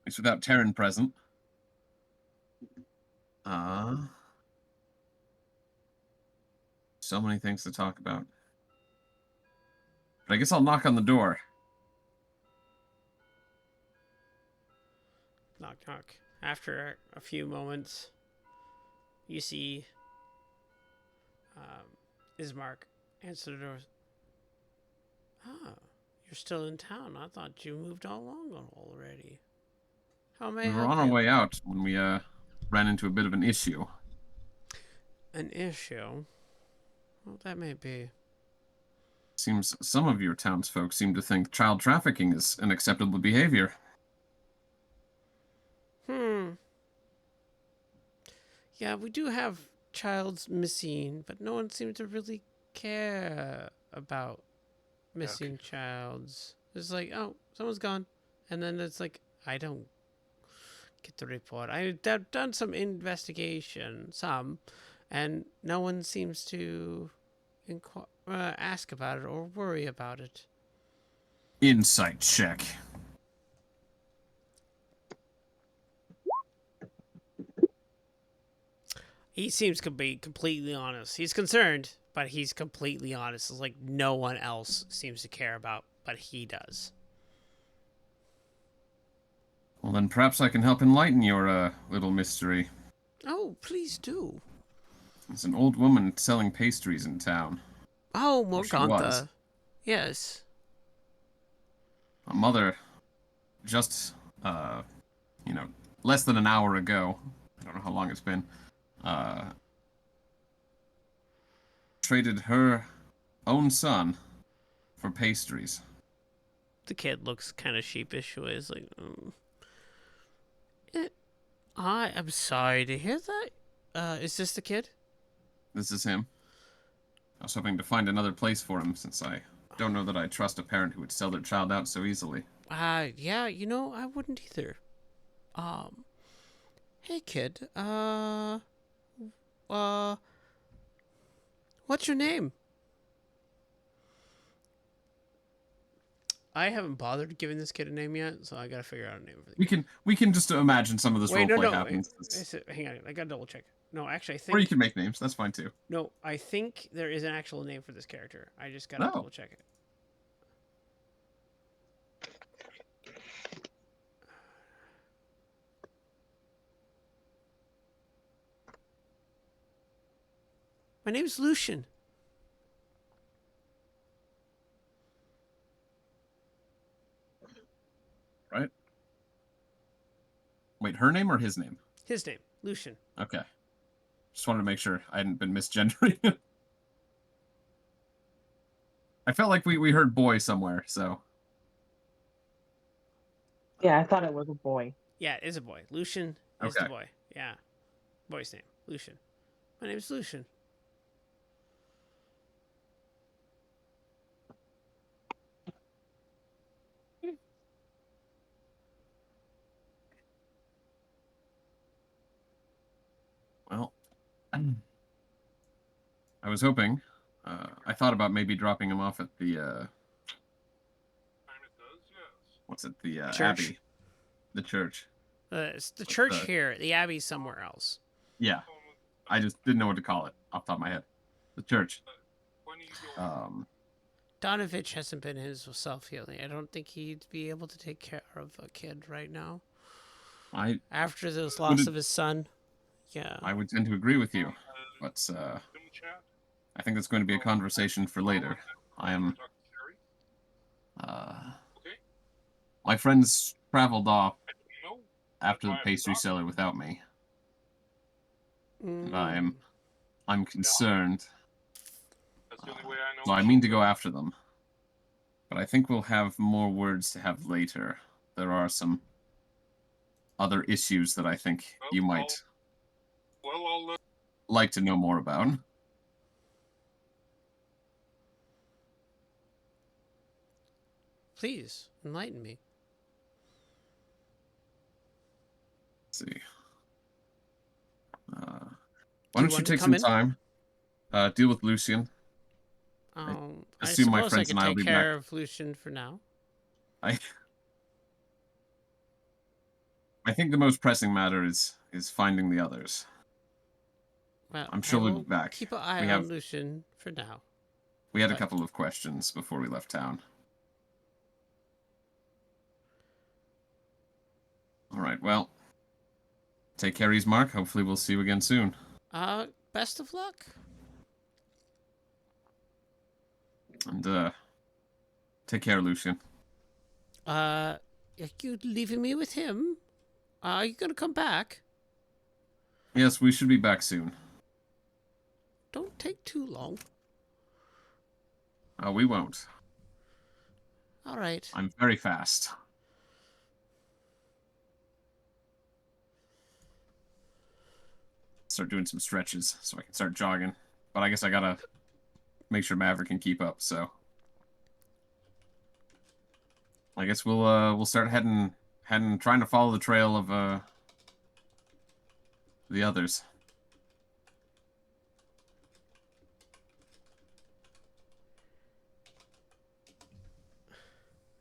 It's without Taryn present. So many things to talk about. But I guess I'll knock on the door. Knock, knock. After a few moments, you see Ismark answer the door. Ah, you're still in town. I thought you moved all along already. How may I We were help on our you? way out when we ran into a bit of an issue. An issue? Well, that may be. Seems some of your townsfolk seem to think child trafficking is an acceptable behavior. Yeah, we do have childs missing, but no one seems to really care about missing childs. It's like, oh, someone's gone. And then it's like, I don't get the report. I've done some investigation, and no one seems to ask about it or worry about it. Insight check. He seems to be completely honest. He's concerned, but he's completely honest. It's like no one else seems to care about, but he does. Well, then perhaps I can help enlighten your little mystery. Oh, please do. There's an old woman selling pastries in town. Oh, Or she was. Morgantha. Yes. A mother, just, less than an hour ago, I don't know how long it's been, traded her own son for pastries. The kid looks kind of sheepish. He's like, I am sorry to hear that. Is this the kid? This is him. I was hoping to find another place for him, since I don't know that I trust a parent who would sell their child out so easily. Yeah, I wouldn't either. Hey kid, what's your name? I haven't bothered giving this kid a name yet, so I gotta figure out a name for the kid. We can just imagine some of this Wait, roleplay no, happening. hang on, I gotta double check. No, actually, I Or you think can make names. That's fine too. no. I think there is an actual name for this character. I just gotta No. double check it. My name's Lucian. Right? Wait, her name or his name? His name, Lucian. Okay. Just wanted to make sure I hadn't been misgendering it. I felt like we heard boy somewhere, so. Yeah, I thought it was a boy. Yeah, it is a boy. Lucian is Okay. the boy. Yeah, boy's name, Lucian. My name's Lucian. Well, I was hoping. I thought about maybe dropping him off at the. Time it does, yes. What's it? The Church. Abbey. The church. It's the church the- here. The abbey's somewhere else. Yeah. I just didn't know what to call it off the top of my head. The church. When are you going? Donovich hasn't been his self-healing. I don't think he'd be able to take care of a kid right now. After this loss of his son. Yeah. I would tend to agree with you, but In the chat? I think that's going to be a conversation for later. I am. Talk to Sherry? Okay. My friends traveled off I don't know. after the pastry seller without me. Mm. I'm concerned. That's the only way I know. So I mean to go after them. But I think we'll have more words to have later. There are some other issues that I think you might Well, I'll like to know more about. Please enlighten me. Let's see. Why you don't you want to take come some in? time? Deal with Lucian. I assume my suppose I friends could and I will take be care back. of Lucian for now. I think the most pressing matter is finding the others. Well, I'm sure I we'll will be back. keep an eye We on have- Lucian for now. We had a But- couple of questions before we left town. All right, well, take care, Mark. Hopefully we'll see you again soon. Best of luck. And take care, Lucian. Are you leaving me with him? Are you gonna come back? Yes, we should be back soon. Don't take too long. We won't. All right. I'm very fast. Start doing some stretches so I can start jogging. But I guess I gotta make sure Maverick can keep up, so. I guess we'll start heading trying to follow the trail of the others.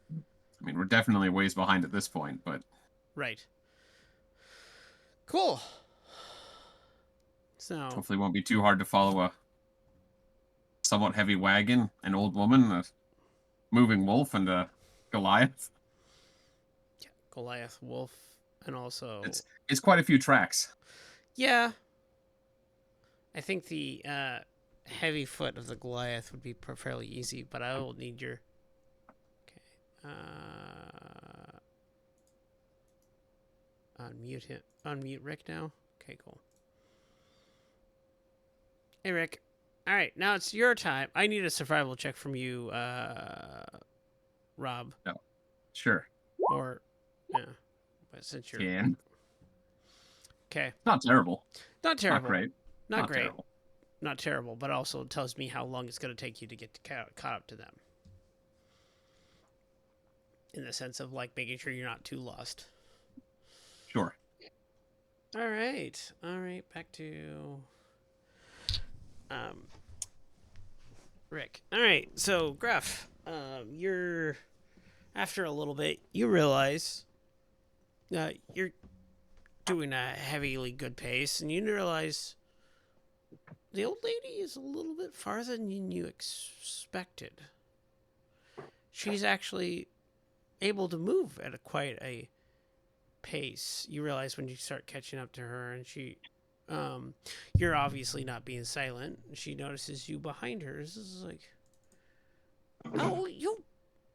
I mean, we're definitely a ways behind at this point, but Right. Cool. So, hopefully it won't be too hard to follow a somewhat heavy wagon, an old woman, a moving wolf, and a Goliath. Goliath, wolf, and also It's quite a few tracks. yeah. I think the heavy foot of the Goliath would be fairly easy, but I will need your. Okay. Unmute him. Unmute Rick now. Okay, cool. Hey, Rick. All right, now it's your time. I need a survival check from you, Rob. Sure. Or, yeah. But since you're Can. okay, Not terrible. not terrible. Not great. Not great. Terrible. Not terrible, but also tells me how long it's going to take you to get caught up to them. In the sense of like making sure you're not too lost. Sure. All right. Back to Rick. All right. So Gruff, you're after a little bit, you realize you're doing a heavily good pace, and you realize the old lady is a little bit farther than you expected. She's actually able to move at quite a pace. You realize when you start catching up to her, and you're obviously not being silent. She notices you behind her. This is like, oh,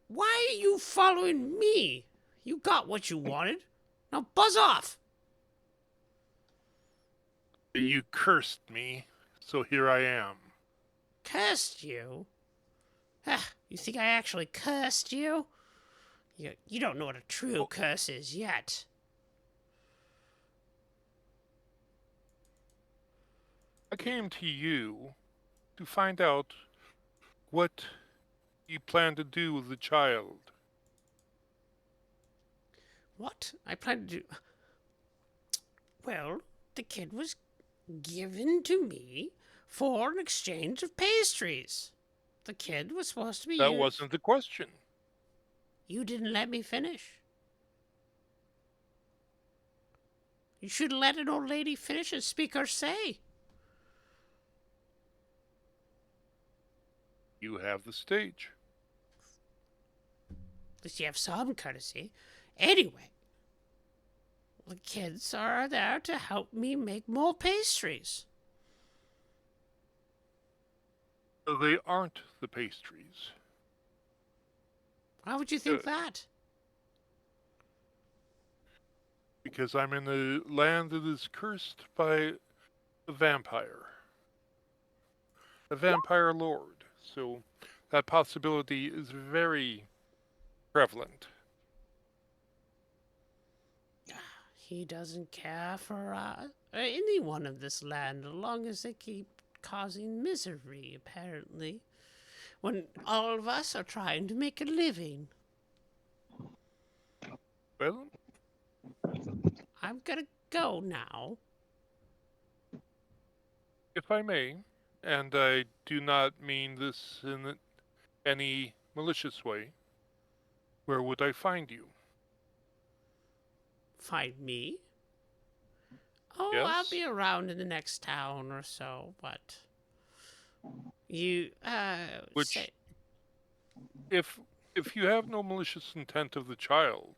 why are you following me? You got what you wanted. Now buzz off. You cursed me, so here I am. Cursed you? You think I actually cursed you? You don't know what a true curse is yet. I came to you to find out what you plan to do with the child. What? I plan to do... Well, the kid was given to me for an exchange of pastries. The kid was supposed to be That used... wasn't the question. You didn't let me finish. You should let an old lady finish and speak her say. You have the stage. At least you have some courtesy. Anyway, the kids are there to help me make more pastries. They aren't the pastries. Why would you think that? Because I'm in a land that is cursed by a vampire. A vampire lord. So that possibility is very prevalent. He doesn't care for anyone of this land as long as they keep causing misery, apparently. When all of us are trying to make a living. Well, I'm gonna go now. if I may, and I do not mean this in any malicious way, where would I find you? Find me? Oh, Yes? I'll be around in the next town or so, but... You, Which, say... if you have no malicious intent of the child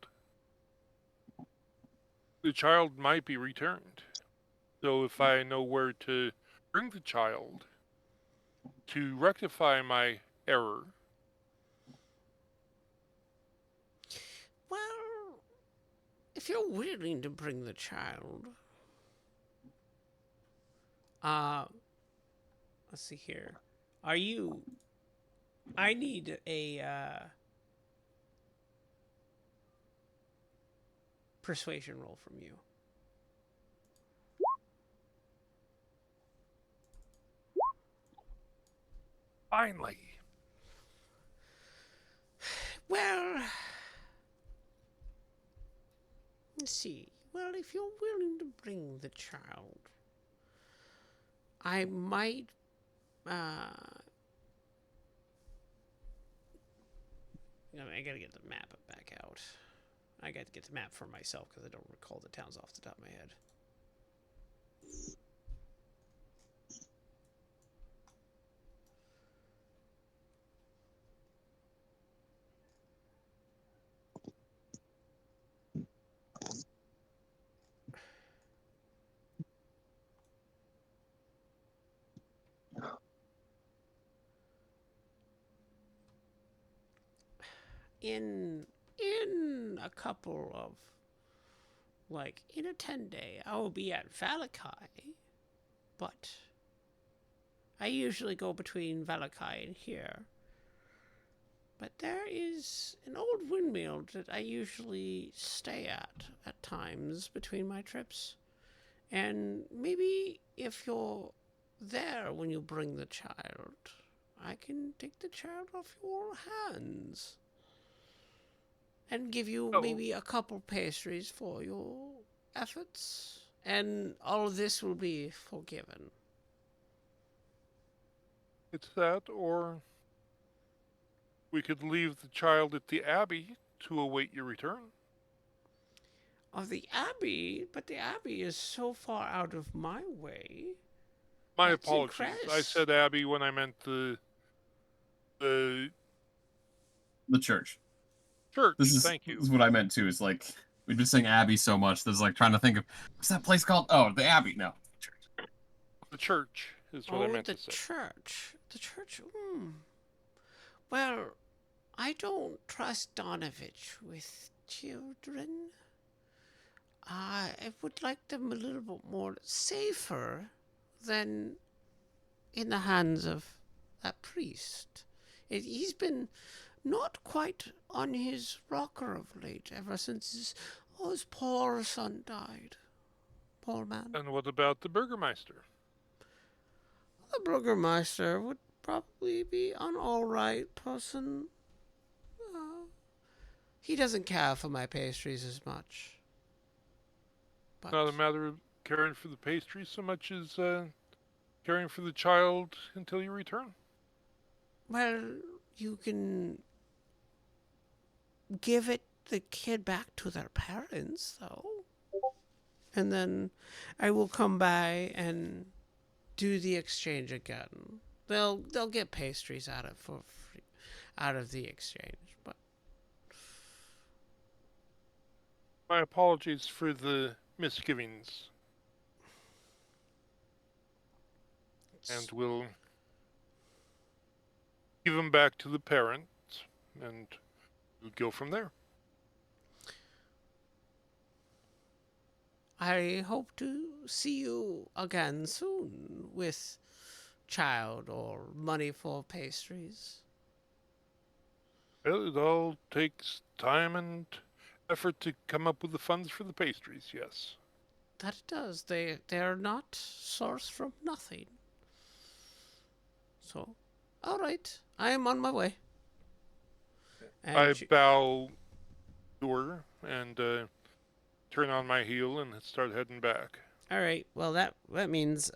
might be returned. So if I know where to bring the child to rectify my error... Well, if you're willing to bring the child... let's see here. Are you... I need a, persuasion roll from you. Finally. Well... Let's see. Well, if you're willing to bring the child... I might, I gotta get the map back out. I got to get the map for myself because I don't recall the towns off the top of my head. In a couple of, like, in a 10-day, I will be at Valakai, but I usually go between Valakai and here. But there is an old windmill that I usually stay at times between my trips. And maybe if you're there when you bring the child, I can take the child off your hands. And give you maybe a couple pastries for your efforts. And all of this will be forgiven. It's that, or we could leave the child at the Abbey to await your return. Of the Abbey? But the Abbey is so far out of my way. My That's apologies. I incredible. said Abbey when I meant the church. church. This Thank you. is what I meant too. Is like we've been saying Abbey so much. There's like trying to think of what's that place called? Oh, the Abbey. No, church. The church is what I Oh, meant the to say. church. The church. Well, I don't trust Donovich with children. I would like them a little bit more safer than in the hands of that priest. He's been not quite on his rocker of late, ever since his poor son died. Poor man. And what about the Burgermeister? The Burgermeister would probably be an alright person. He doesn't care for my pastries as much. But Not a matter of caring for the pastry so much as caring for the child until you return. well, you can give the kid back to their parents, though. And then I will come by and do the exchange again. They'll get pastries out of the exchange. But My apologies for the misgivings. And we'll give them back to the parents, and we'll go from there. I hope to see you again soon with child or money for pastries. Well, it all takes time and effort to come up with the funds for the pastries, yes. That it does. They are not sourced from nothing. So, all right, I am on my way. And I bow to her and turn on my heel and start heading back. all right. Well, that means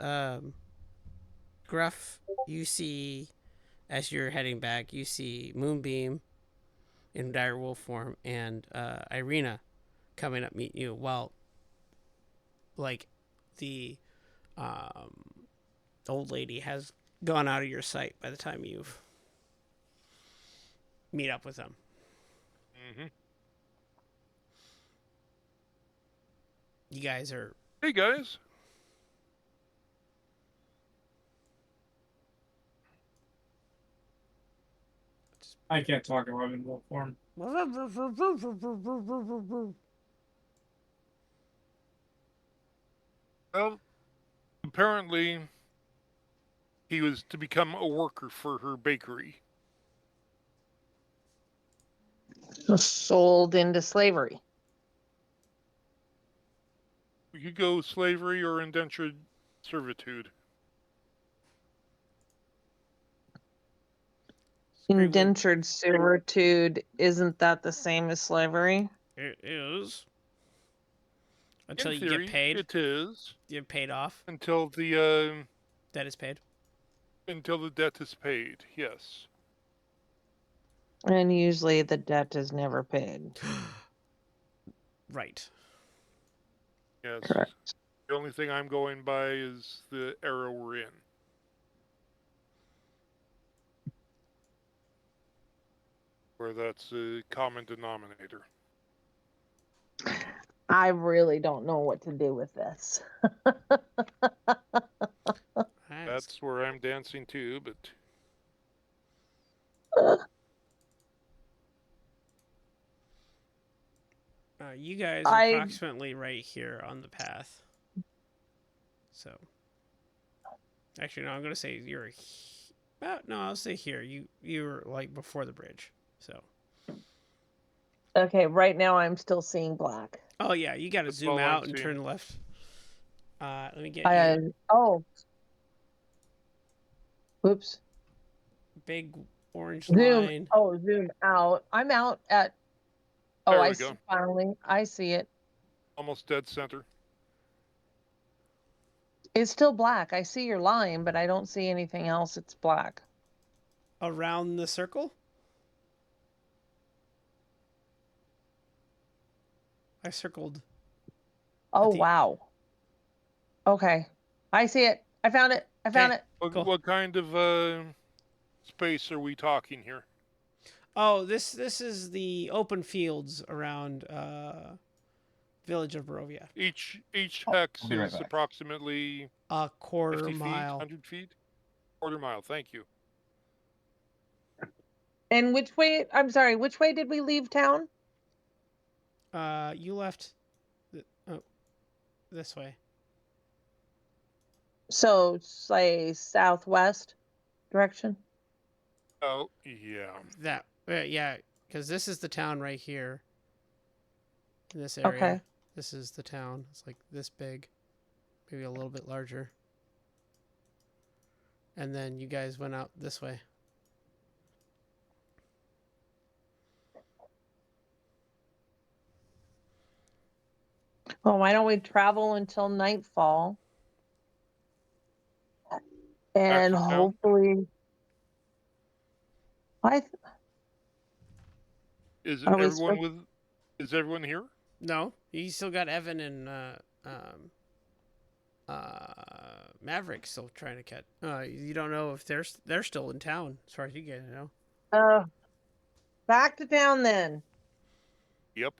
Gruff, you see, as you're heading back, you see Moonbeam in dire wolf form and Ireena coming up meet you. While like the old lady has gone out of your sight by the time you meet up with them. Mm-hmm. You guys are Hey, guys. I can't talk about it in wolf form. Well, apparently he was to become a worker for her bakery. Sold into slavery. We could go slavery or indentured servitude. Indentured servitude, isn't that the same as slavery? It is. Until In you theory, get paid. it is You're paid off. until the That is paid. debt is paid. Yes. And usually the debt is never paid. Right. Yes. Correct. The only thing I'm going by is the era we're in. Where that's a common denominator. I really don't know what to do with this. That's where I'm dancing to, but you guys are approximately right here on the path. So, actually, no, I'm gonna say you're about. No, I'll say here. You're like before the bridge. So. Okay, right now I'm still seeing black. Oh yeah, you gotta That's zoom all I'm out and seeing. turn left. Let me get you Oh. Oops. big orange Zoom. line. Oh, zoom out. I'm out at. Oh, There I we see. go. Finally, I see it. almost dead center. It's still black. I see your line, but I don't see anything else. It's black. Around the circle? I circled. Oh, wow. Okay. I see it. I found it. I found Okay. it. Cool. What kind of space are we talking here? Oh, this is the open fields around village of Barovia. Each Oh, hex I'll be right is back. approximately A quarter 50 feet, mile. 100 feet, quarter mile. Thank you. And which way? I'm sorry. Which way did we leave town? You left. Oh, this way. So say southwest direction. Oh, yeah. That. Yeah, because this is the town right here. In this area. Okay. This is the town. It's like this big, maybe a little bit larger. And then you guys went out this way. Well, why don't we travel until nightfall? And to town? hopefully, I th- Is are we everyone supposed? with? Is everyone here? No, you still got Evan and Maverick still trying to catch. You don't know if they're still in town, as far as you guys know. Back to town then. Yep.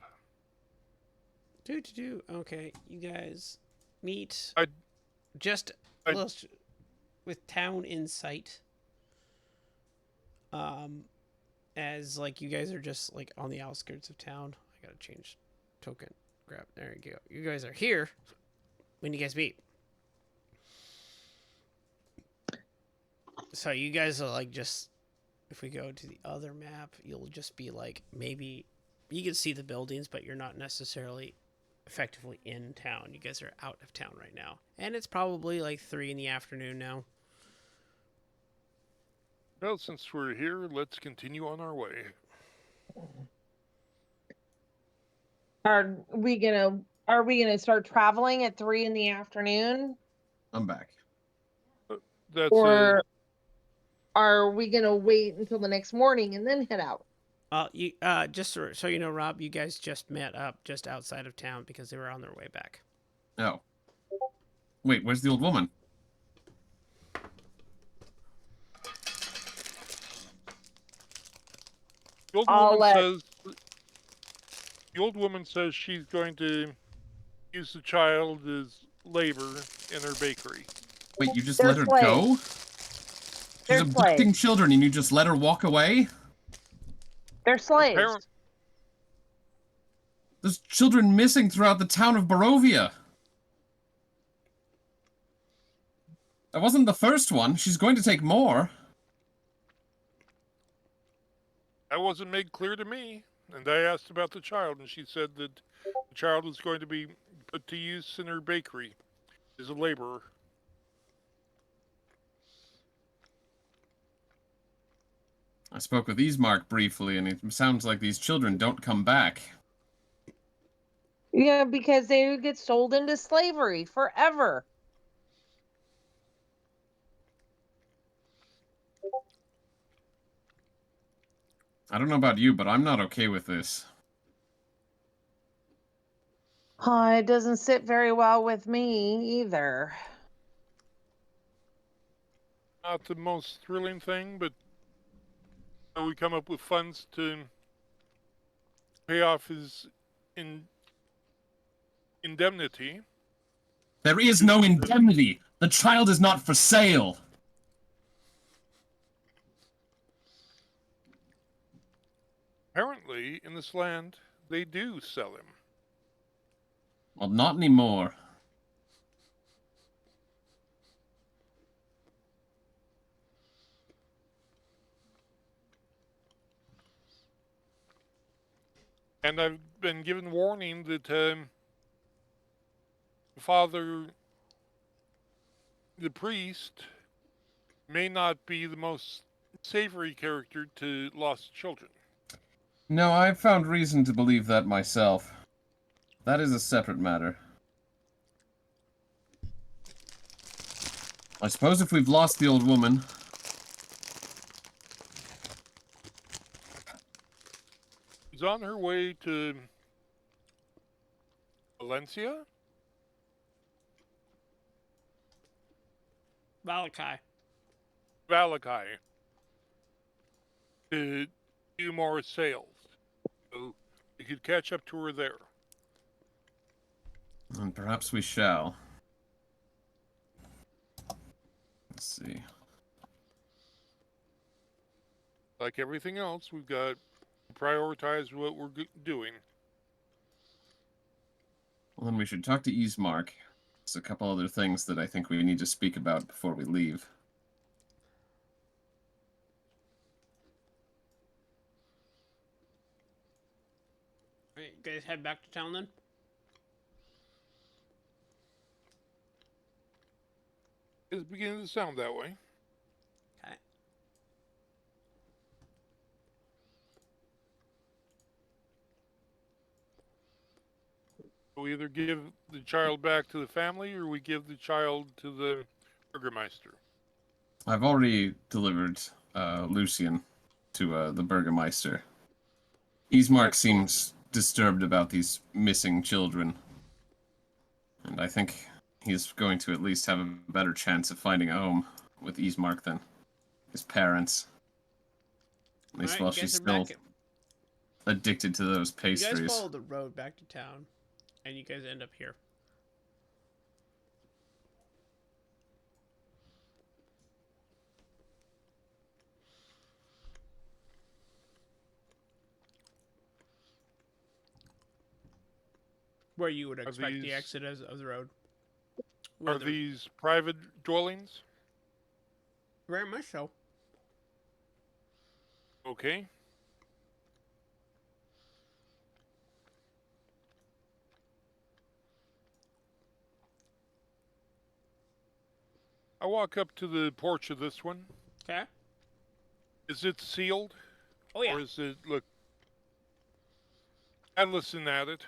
Do. Okay, you guys meet I- just I- a little with town in sight. As like you guys are just like on the outskirts of town. I gotta change token. Grab. There you go. You guys are here when you guys meet. So you guys are like just. If we go to the other map, you'll just be like maybe you can see the buildings, but you're not necessarily effectively in town. You guys are out of town right now, and it's probably like 3 in the afternoon now. Well, since we're here, let's continue on our way. Are we gonna start traveling at 3 in the afternoon? I'm back. That's Or are we gonna wait until the next morning and then head out? You just so you know, Rob, you guys just met up just outside of town because they were on their way back. Oh. Wait, where's the old woman? the old I'll woman let- says. The old woman says she's going to use the child as labor in her bakery. Wait, you just They're let her slaves. go? She's They're abducting slaves. children and you just let her walk away? They're slaves. Apparent- There's children missing throughout the town of Barovia. That wasn't the first one. She's going to take more. That wasn't made clear to me. And I asked about the child, and she said that the child was going to be put to use in her bakery as a laborer. I spoke with Ismark briefly, and it sounds like these children don't come back. Yeah, because they get sold into slavery forever. I don't know about you, but I'm not okay with this. It doesn't sit very well with me either. Not the most thrilling thing, but we come up with funds to pay off his indemnity. There is no indemnity. The child is not for sale. Apparently, in this land, they do sell him. Well, not anymore. And I've been given warning that Father, the priest, may not be the most savory character to lost children. No, I've found reason to believe that myself. That is a separate matter. I suppose if we've lost the old woman... She's on her way to Valencia? Valakai. Valakai to do more sales. So you could catch up to her there. And perhaps we shall. Let's see. Like everything else, we've got to prioritize what we're doing. Well, then we should talk to Ismark. There's a couple other things that I think we need to speak about before we leave. Alright, you guys head back to town then? It's beginning to sound that way. Okay. We either give the child back to the family or we give the child to the Burgermeister. I've already delivered Lucian to the Burgermeister. Ismark seems disturbed about these missing children. And I think he's going to at least have a better chance of finding a home with Ismark than his parents. At least Alright, while you guys she's are still back addicted to those You pastries. guys follow the road back to town, and you guys end up here. Where you would expect the these- exit of the road. Are Whether- these private dwellings? Very much so. Okay. I walk up to the porch of this one. Okay. Is it sealed? Oh yeah. Or is it, look, I listen at it.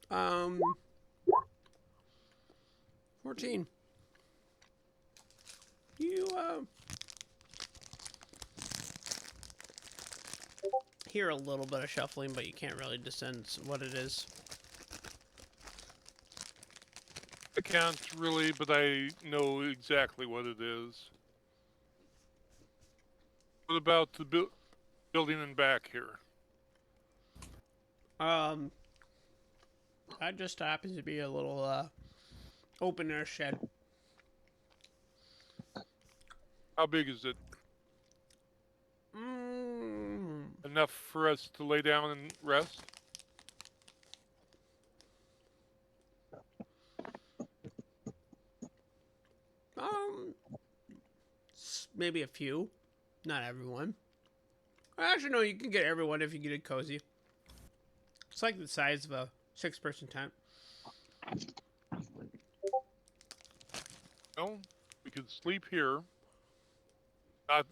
Um. 14. You hear a little bit of shuffling, but you can't really discern what it is. I can't really, but I know exactly what it is. What about the building in back here? That just happens to be a little open air shed. How big is it? Enough for us to lay down and rest? Maybe a few, not everyone. Actually, no, you can get everyone if you get it cozy. It's like the size of a 6-person tent. No, we could sleep here. Not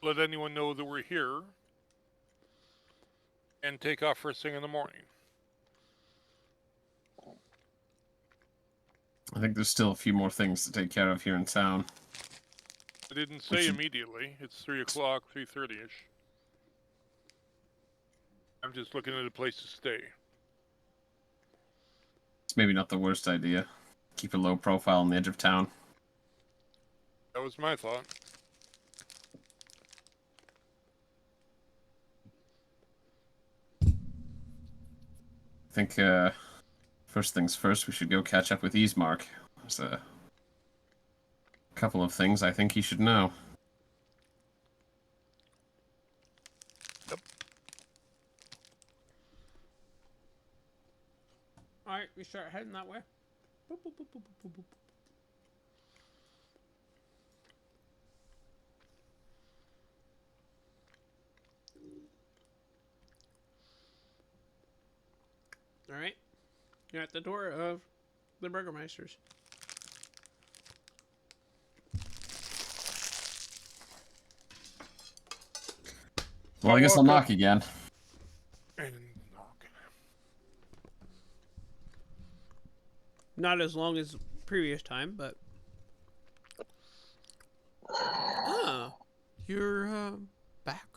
let anyone know that we're here. And take off first thing in the morning. I think there's still a few more things to take care of here in town. I didn't say immediately. It's 3 o'clock, 3:30ish. I'm just looking at a place to stay. It's maybe not the worst idea. Keep a low profile on the edge of town. That was my thought. I think, first things first, we should go catch up with Ismark. There's a couple of things I think he should know. Yep. Alright, we start heading that way. Boop, boop, boop, boop, boop, boop, boop. Alright. You're at the door of the Burgermeisters. Well, I guess I'll knock again. And knock. Not as long as previous time, but... Oh, you're back.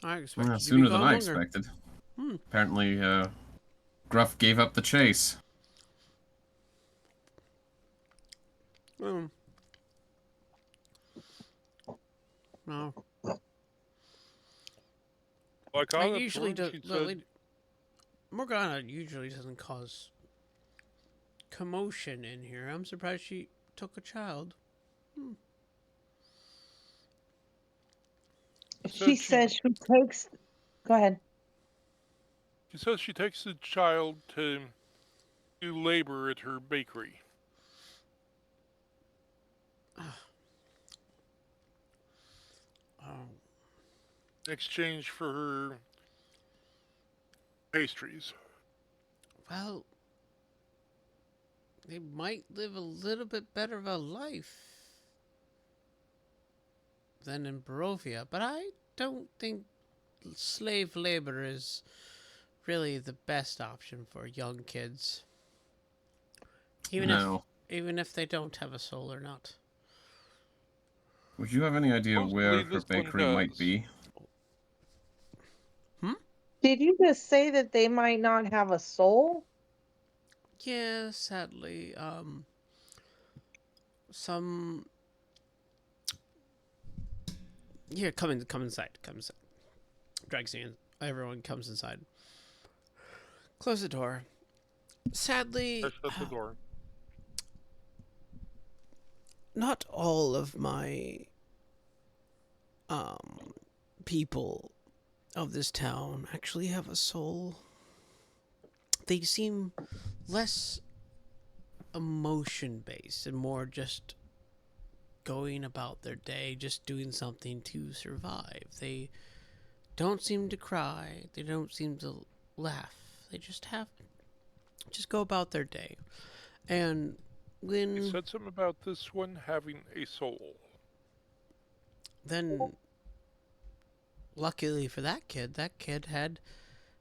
I expected you to Sooner be than gone I longer. expected. Hmm. Apparently, Gruff gave up the chase. No. I I caught up to usually her. do. She said, Morgana usually doesn't cause commotion in here. I'm surprised she took a child. She says she takes. Go ahead. she says she takes the child to do labor at her bakery. Oh, In exchange for her pastries. well, they might live a little bit better of a life than in Barovia, but I don't think slave labor is really the best option for young kids. Even No. even if they don't have a soul or not. Would you have any idea where Supposedly her this one bakery might does. be? Did you just say that they might not have a soul? Yeah, sadly, some. Here, come inside. Come inside. Drags you in. Everyone comes inside. Close the door. Sadly, I shut the door. not all of my people of this town actually have a soul. They seem less emotion based and more just going about their day, just doing something to survive. They don't seem to cry, they don't seem to laugh. They just go about their day. And when He said something about this one having a soul. then luckily for that kid had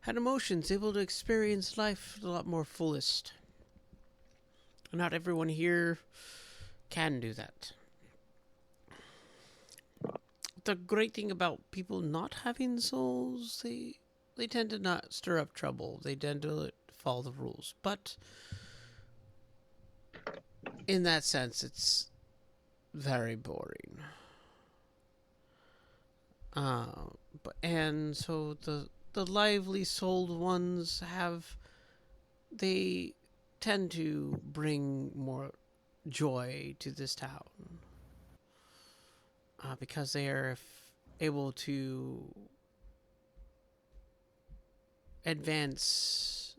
emotions, able to experience life a lot more fullest. Not everyone here can do that. The great thing about people not having souls, they tend to not stir up trouble. They tend to follow the rules. But in that sense, it's very boring. And so the lively souled ones they tend to bring more joy to this town. Because they are able to advance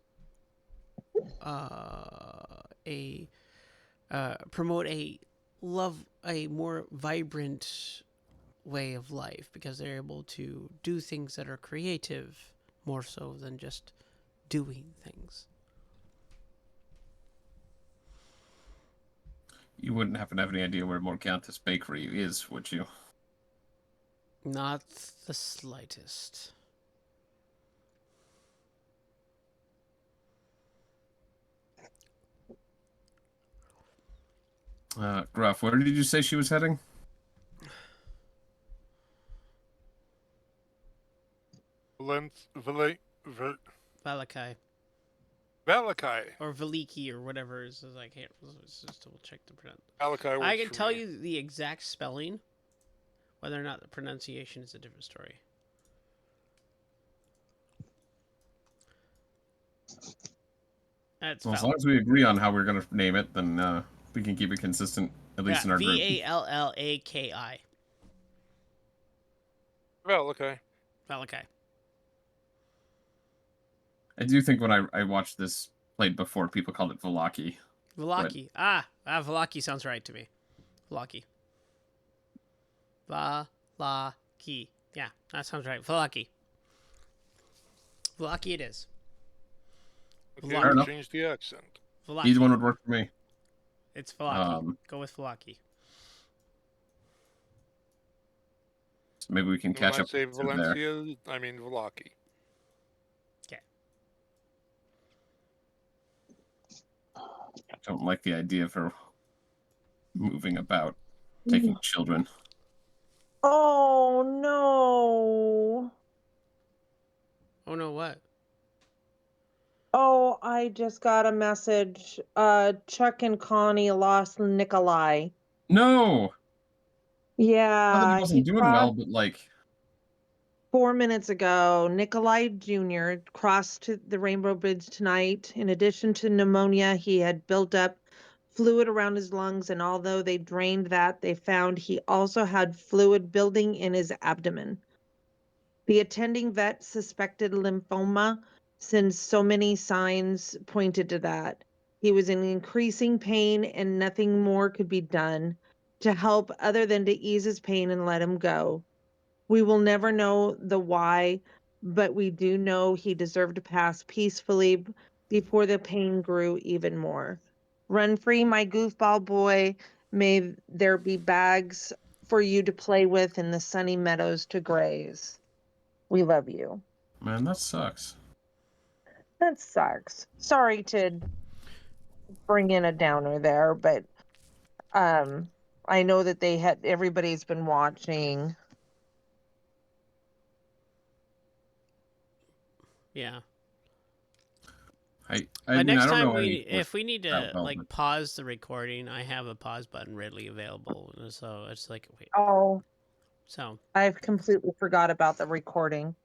promote a more vibrant way of life, because they're able to do things that are creative more so than just doing things. You wouldn't happen to have any idea where Morgantha's bakery is, would you? Not the slightest. Gruff, where did you say she was heading? Valakai. Valakai. Or Veliki or whatever it is. I can't. Let's just double check the pronunciation. Valakai. I can tell you the exact spelling. Whether or not the pronunciation is a different story. That's Well, as long as we agree on how we're going to name it, then we can keep it consistent, at least in our group. Vallaki. Valakai. Valakai. I do think when I watched this played before, people called it Velaki. Velaki. Velaki sounds right to me. Velaki. Velaki. Yeah, that sounds right. Velaki. Velaki it is. Okay, Fair enough. change the accent. Velaki. Either one would work for me. It's Velaki. Go with Velaki. So maybe we can catch When I up say through there. Valencia, I mean Velaki. Okay. I don't like the idea of her moving about, taking children. Oh no. Oh no, what? Oh, I just got a message. Chuck and Connie lost Nikolai. No! Not that he Yeah, he wasn't doing well, crossed but like, 4 minutes ago. Nikolai Jr. crossed to the Rainbow Bridge tonight. In addition to pneumonia, he had built up fluid around his lungs, and although they drained that, they found he also had fluid building in his abdomen. The attending vet suspected lymphoma since so many signs pointed to that. He was in increasing pain and nothing more could be done to help other than to ease his pain and let him go. We will never know the why, but we do know he deserved to pass peacefully before the pain grew even more. Run free, my goofball boy. May there be bags for you to play with in the sunny meadows to graze. We love you. man, that sucks. That sucks. Sorry to bring in a downer there, but um I know that everybody's been watching. Yeah. I But mean, I next don't time know any if we need that to well, like but pause the recording, I have a pause button readily available. So it's like wait. Oh, So I've completely forgot about the recording.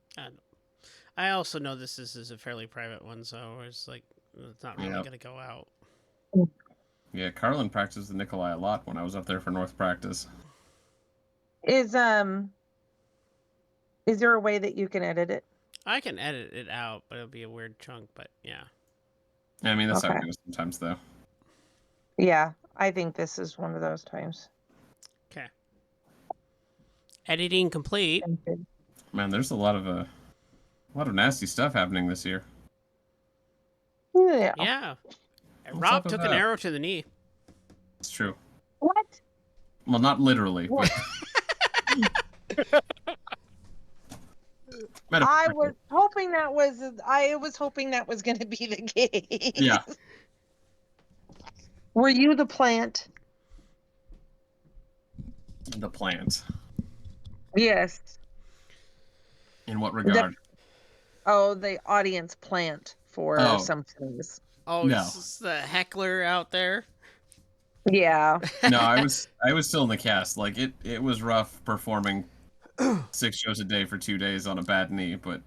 I also know this is a fairly private one, so it's like it's not really yeah, gonna go out. yeah. Carlin practiced the Nikolai a lot when I was up there for North practice. Is is there a way that you can edit it? I can edit it out, but it'll be a weird chunk. But yeah. I mean, that's how Okay. it goes sometimes, though. Yeah, I think this is one of those times. Okay. Editing complete. Thank you. Man, there's a lot of nasty stuff happening this year. Yeah. Yeah. What's Rob up with took an that? arrow to the knee. It's true. What? Well, not literally, What? but I metaphorically. was hoping that was going to be the case. Yeah. Were you the plant? The plant. Yes. In what regard? The audience plant for Oh. some things. Oh, No. is this the heckler out there? Yeah. No, I was still in the cast. Like it was rough performing 6 shows a day for 2 days on a bad knee, but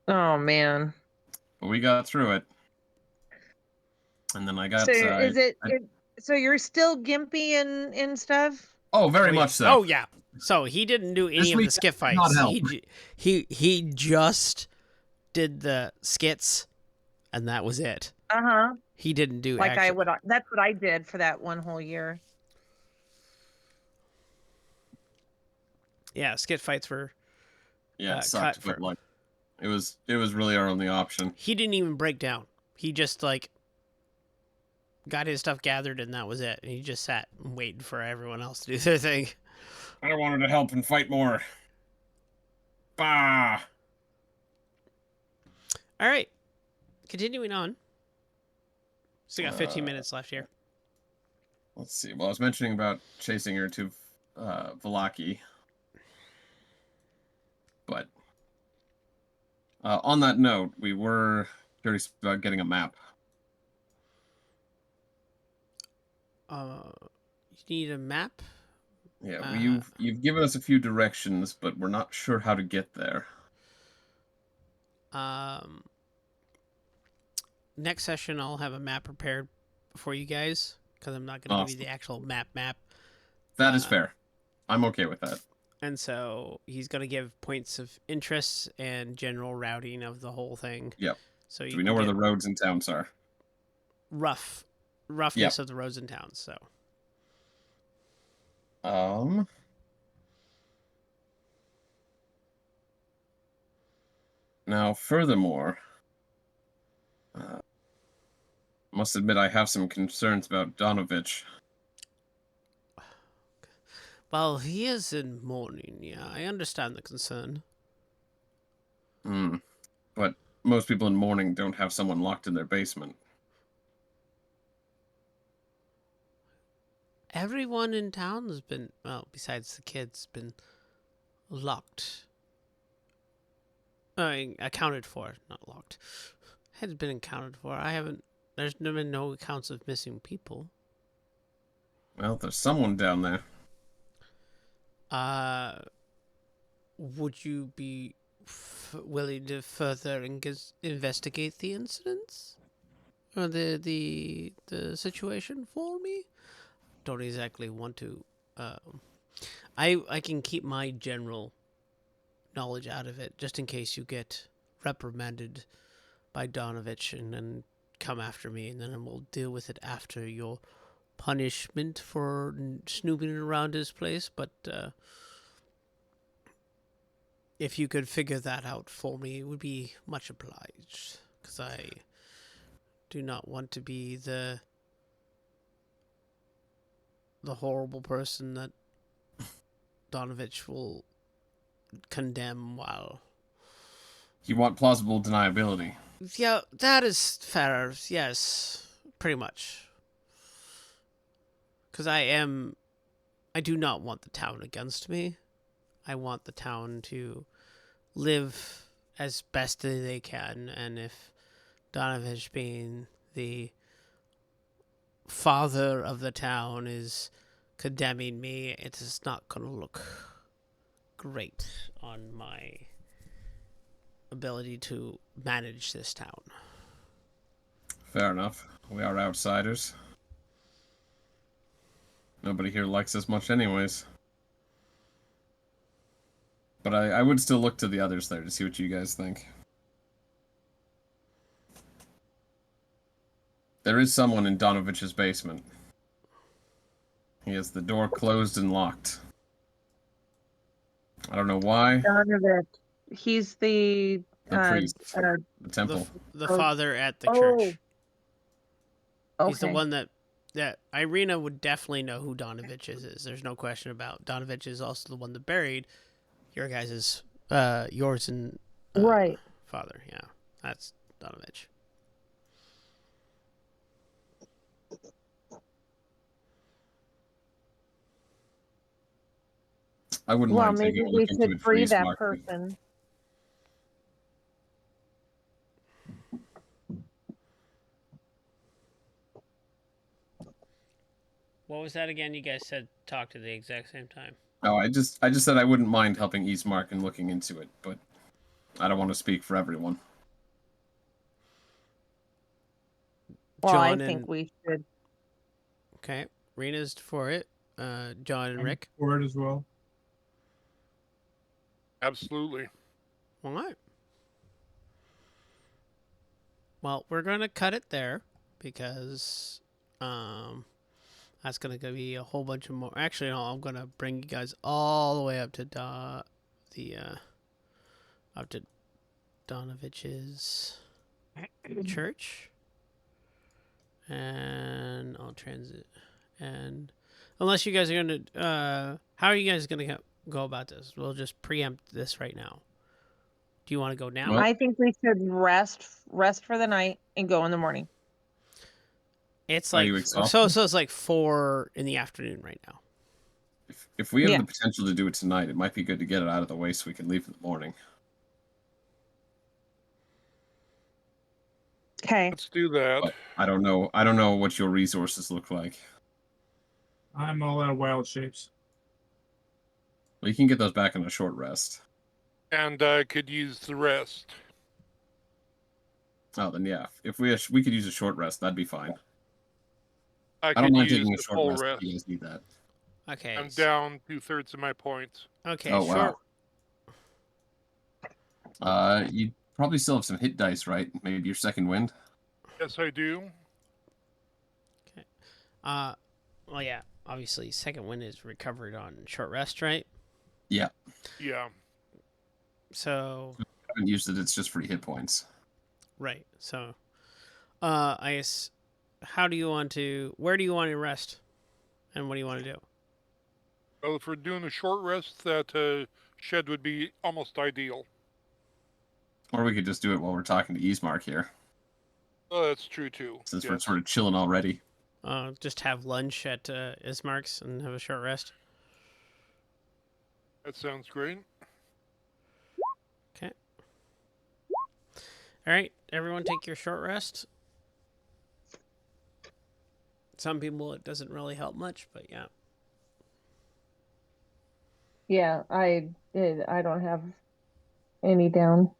Oh man. we got through it. And then I got So is so you're still gimpy and stuff? oh, very Oh, yeah. much so. Oh yeah. So he didn't do any of the week skit did not fights. help. He just did the skits, and that was it. Uh-huh. He didn't do Like action. that's what I did for that one whole year. Yeah, skit fights were. Yeah, it cut sucked, but for- like it was really our only option. He didn't even break down. He just like got his stuff gathered, and that was it. And he just sat and waited for everyone else to do their thing. I wanted to help and fight more. Bah. All right, continuing on. Still got 15 minutes left here. Let's see. Well, I was mentioning about chasing her to Vallaki. But on that note, we were curious about getting a map. You need a map. Yeah, you've given us a few directions, but we're not sure how to get there. Next session, I'll have a map prepared for you guys because I'm not going to give you the actual map. That is fair. I'm okay with that. And so he's going to give points of interest and general routing of the whole thing. Yep. So Do we know where the roads and towns are? roughness of the roads and towns. So. Now, furthermore, must admit I have some concerns about Donovich. Well, he is in mourning. Yeah, I understand the concern. But most people in mourning don't have someone locked in their basement. Everyone in town has been, well, besides the kids, been locked. Accounted for, not locked. has been accounted for. I haven't. There's been no accounts of missing people. Well, there's someone down there. Would you be willing to further investigate the incidents or the situation for me? Don't exactly want to. I can keep my general knowledge out of it, just in case you get reprimanded by Donovich and then come after me, and then we'll deal with it after your punishment for snooping around his place. But if you could figure that out for me, it would be much obliged, because I do not want to be the horrible person that Donovich will condemn while... You want plausible deniability. Yeah, that is fair. Yes, pretty much. Because I do not want the town against me. I want the town to live as best as they can, and if Donovich, being the father of the town, is condemning me, it is not going to look great on my ability to manage this town. Fair enough. We are outsiders. Nobody here likes us much anyways. But I would still look to the others there to see what you guys think. There is someone in Donovich's basement. He has the door closed and locked. I don't know why. Donovan. He's the The priest. The temple. The Oh. father at the Oh. church. Okay. He's the one that Ireena would definitely know who Donovich is. There's no question about. Donovich is also the one that buried your guys' yours and Right. father. Yeah, that's Donovich. I wouldn't Well, mind maybe taking a we look into should it for free East that Market. person. What was that again? You guys said talked at the exact same time. No, I just said I wouldn't mind helping Eastmark and looking into it, but I don't want to speak for everyone. Well, I John think and we should. okay, Rena's for it. John and I'm Rick. for it as well. Absolutely. All right. Well, we're gonna cut it there because that's gonna be a whole bunch of more. Actually, no, I'm gonna bring you guys all the way up to up to Donovich's church, and I'll transit. And unless you guys are gonna, how are you guys gonna go about this? We'll just preempt this right now. Do you want to go now? Well- I think we should rest for the night and go in the morning. It's Are like you exhausted? it's like 4 in the afternoon right now. If we have Yeah. the potential to do it tonight, it might be good to get it out of the way so we can leave in the morning. Okay. Let's do that. But I don't know what your resources look like. I'm all out of wild shapes. Well, you can get those back in a short rest. And I could use the rest. Oh, then yeah. If we could use a short rest, that'd be fine. I I don't could mind use taking a the short full rest rest. if you guys need that. Okay. I'm down 2/3 of my points. Okay. Oh, short. wow. You probably still have some hit dice, right? Maybe your second wind. Yes, I do. Well, yeah. Obviously, second wind is recovered on short rest, right? Yeah. Yeah. So, I haven't used it. It's just free hit points. right. So, I guess, where do you want to rest, and what do you want to do? Well, if we're doing a short rest, that shed would be almost ideal. Or we could just do it while we're talking to Eastmark here, Oh, that's true too. since we're Yes. sort of chilling already. Just have lunch at Ismark's and have a short rest. That sounds great. All right, everyone, take your short rest. Some people it doesn't really help much, but yeah. Yeah, I don't have any down.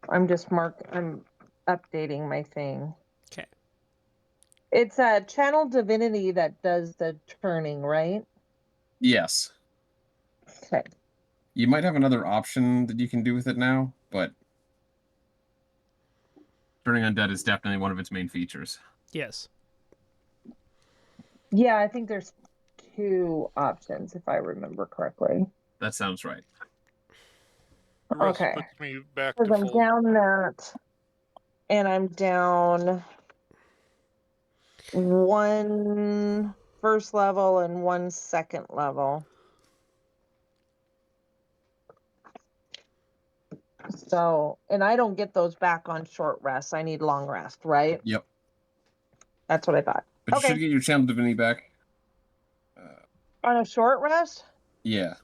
I'm updating my thing. Okay. It's a channel divinity that does the turning, right? Yes. Okay. You might have another option that you can do with it now, but turning undead is definitely one of its main features. Yes. Yeah, I think there's 2 options if I remember correctly. That sounds right. The rest Okay. puts me back Because to I'm full. down that, and I'm down 1 first level and 1 second level. So, and I don't get those back on short rest. I need long rest, right? Yep. That's what I thought. But you Okay. should get your channel divinity back. On a short rest? Yeah.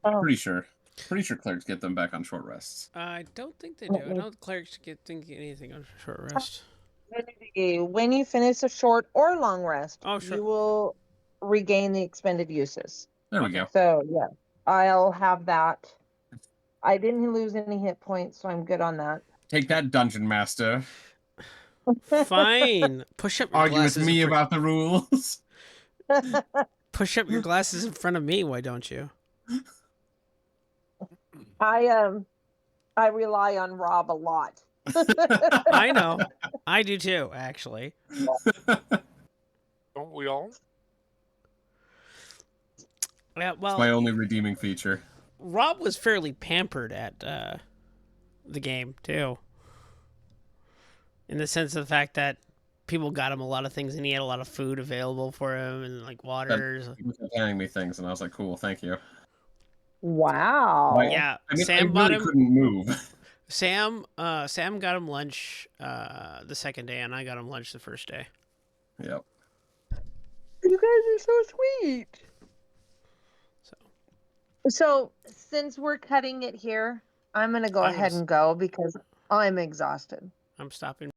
Oh, Pretty sure. Pretty sure clerics get them back on short rests. I don't think they do. let I me don't clerics get anything on short rest. see. When you finish a short or long rest, Oh, sure. you will regain the expended uses. There we Okay. go. So, yeah, I'll have that. I didn't lose any hit points, so I'm good on that. Take that, Dungeon Master. Fine. Push up your Argue with glasses. me about the rules. Push up your glasses in front of me. Why don't you? I rely on Rob a lot. I know. I do too, actually. Don't we all? Yeah. It's my Well, only redeeming feature. Rob was fairly pampered at the game too, in the sense of the fact that people got him a lot of things, and he had a lot of food available for him, and like waters. People kept handing me things, and I was like, cool, thank you. Wow. Right. Yeah. I mean, I Sam bought really him. couldn't move. Sam got him lunch the second day, and I got him lunch the first day. Yep. You guys are so sweet. So So, since we're cutting it here, I'm going to go I'm ahead gonna and go because I'm exhausted. I'm stopping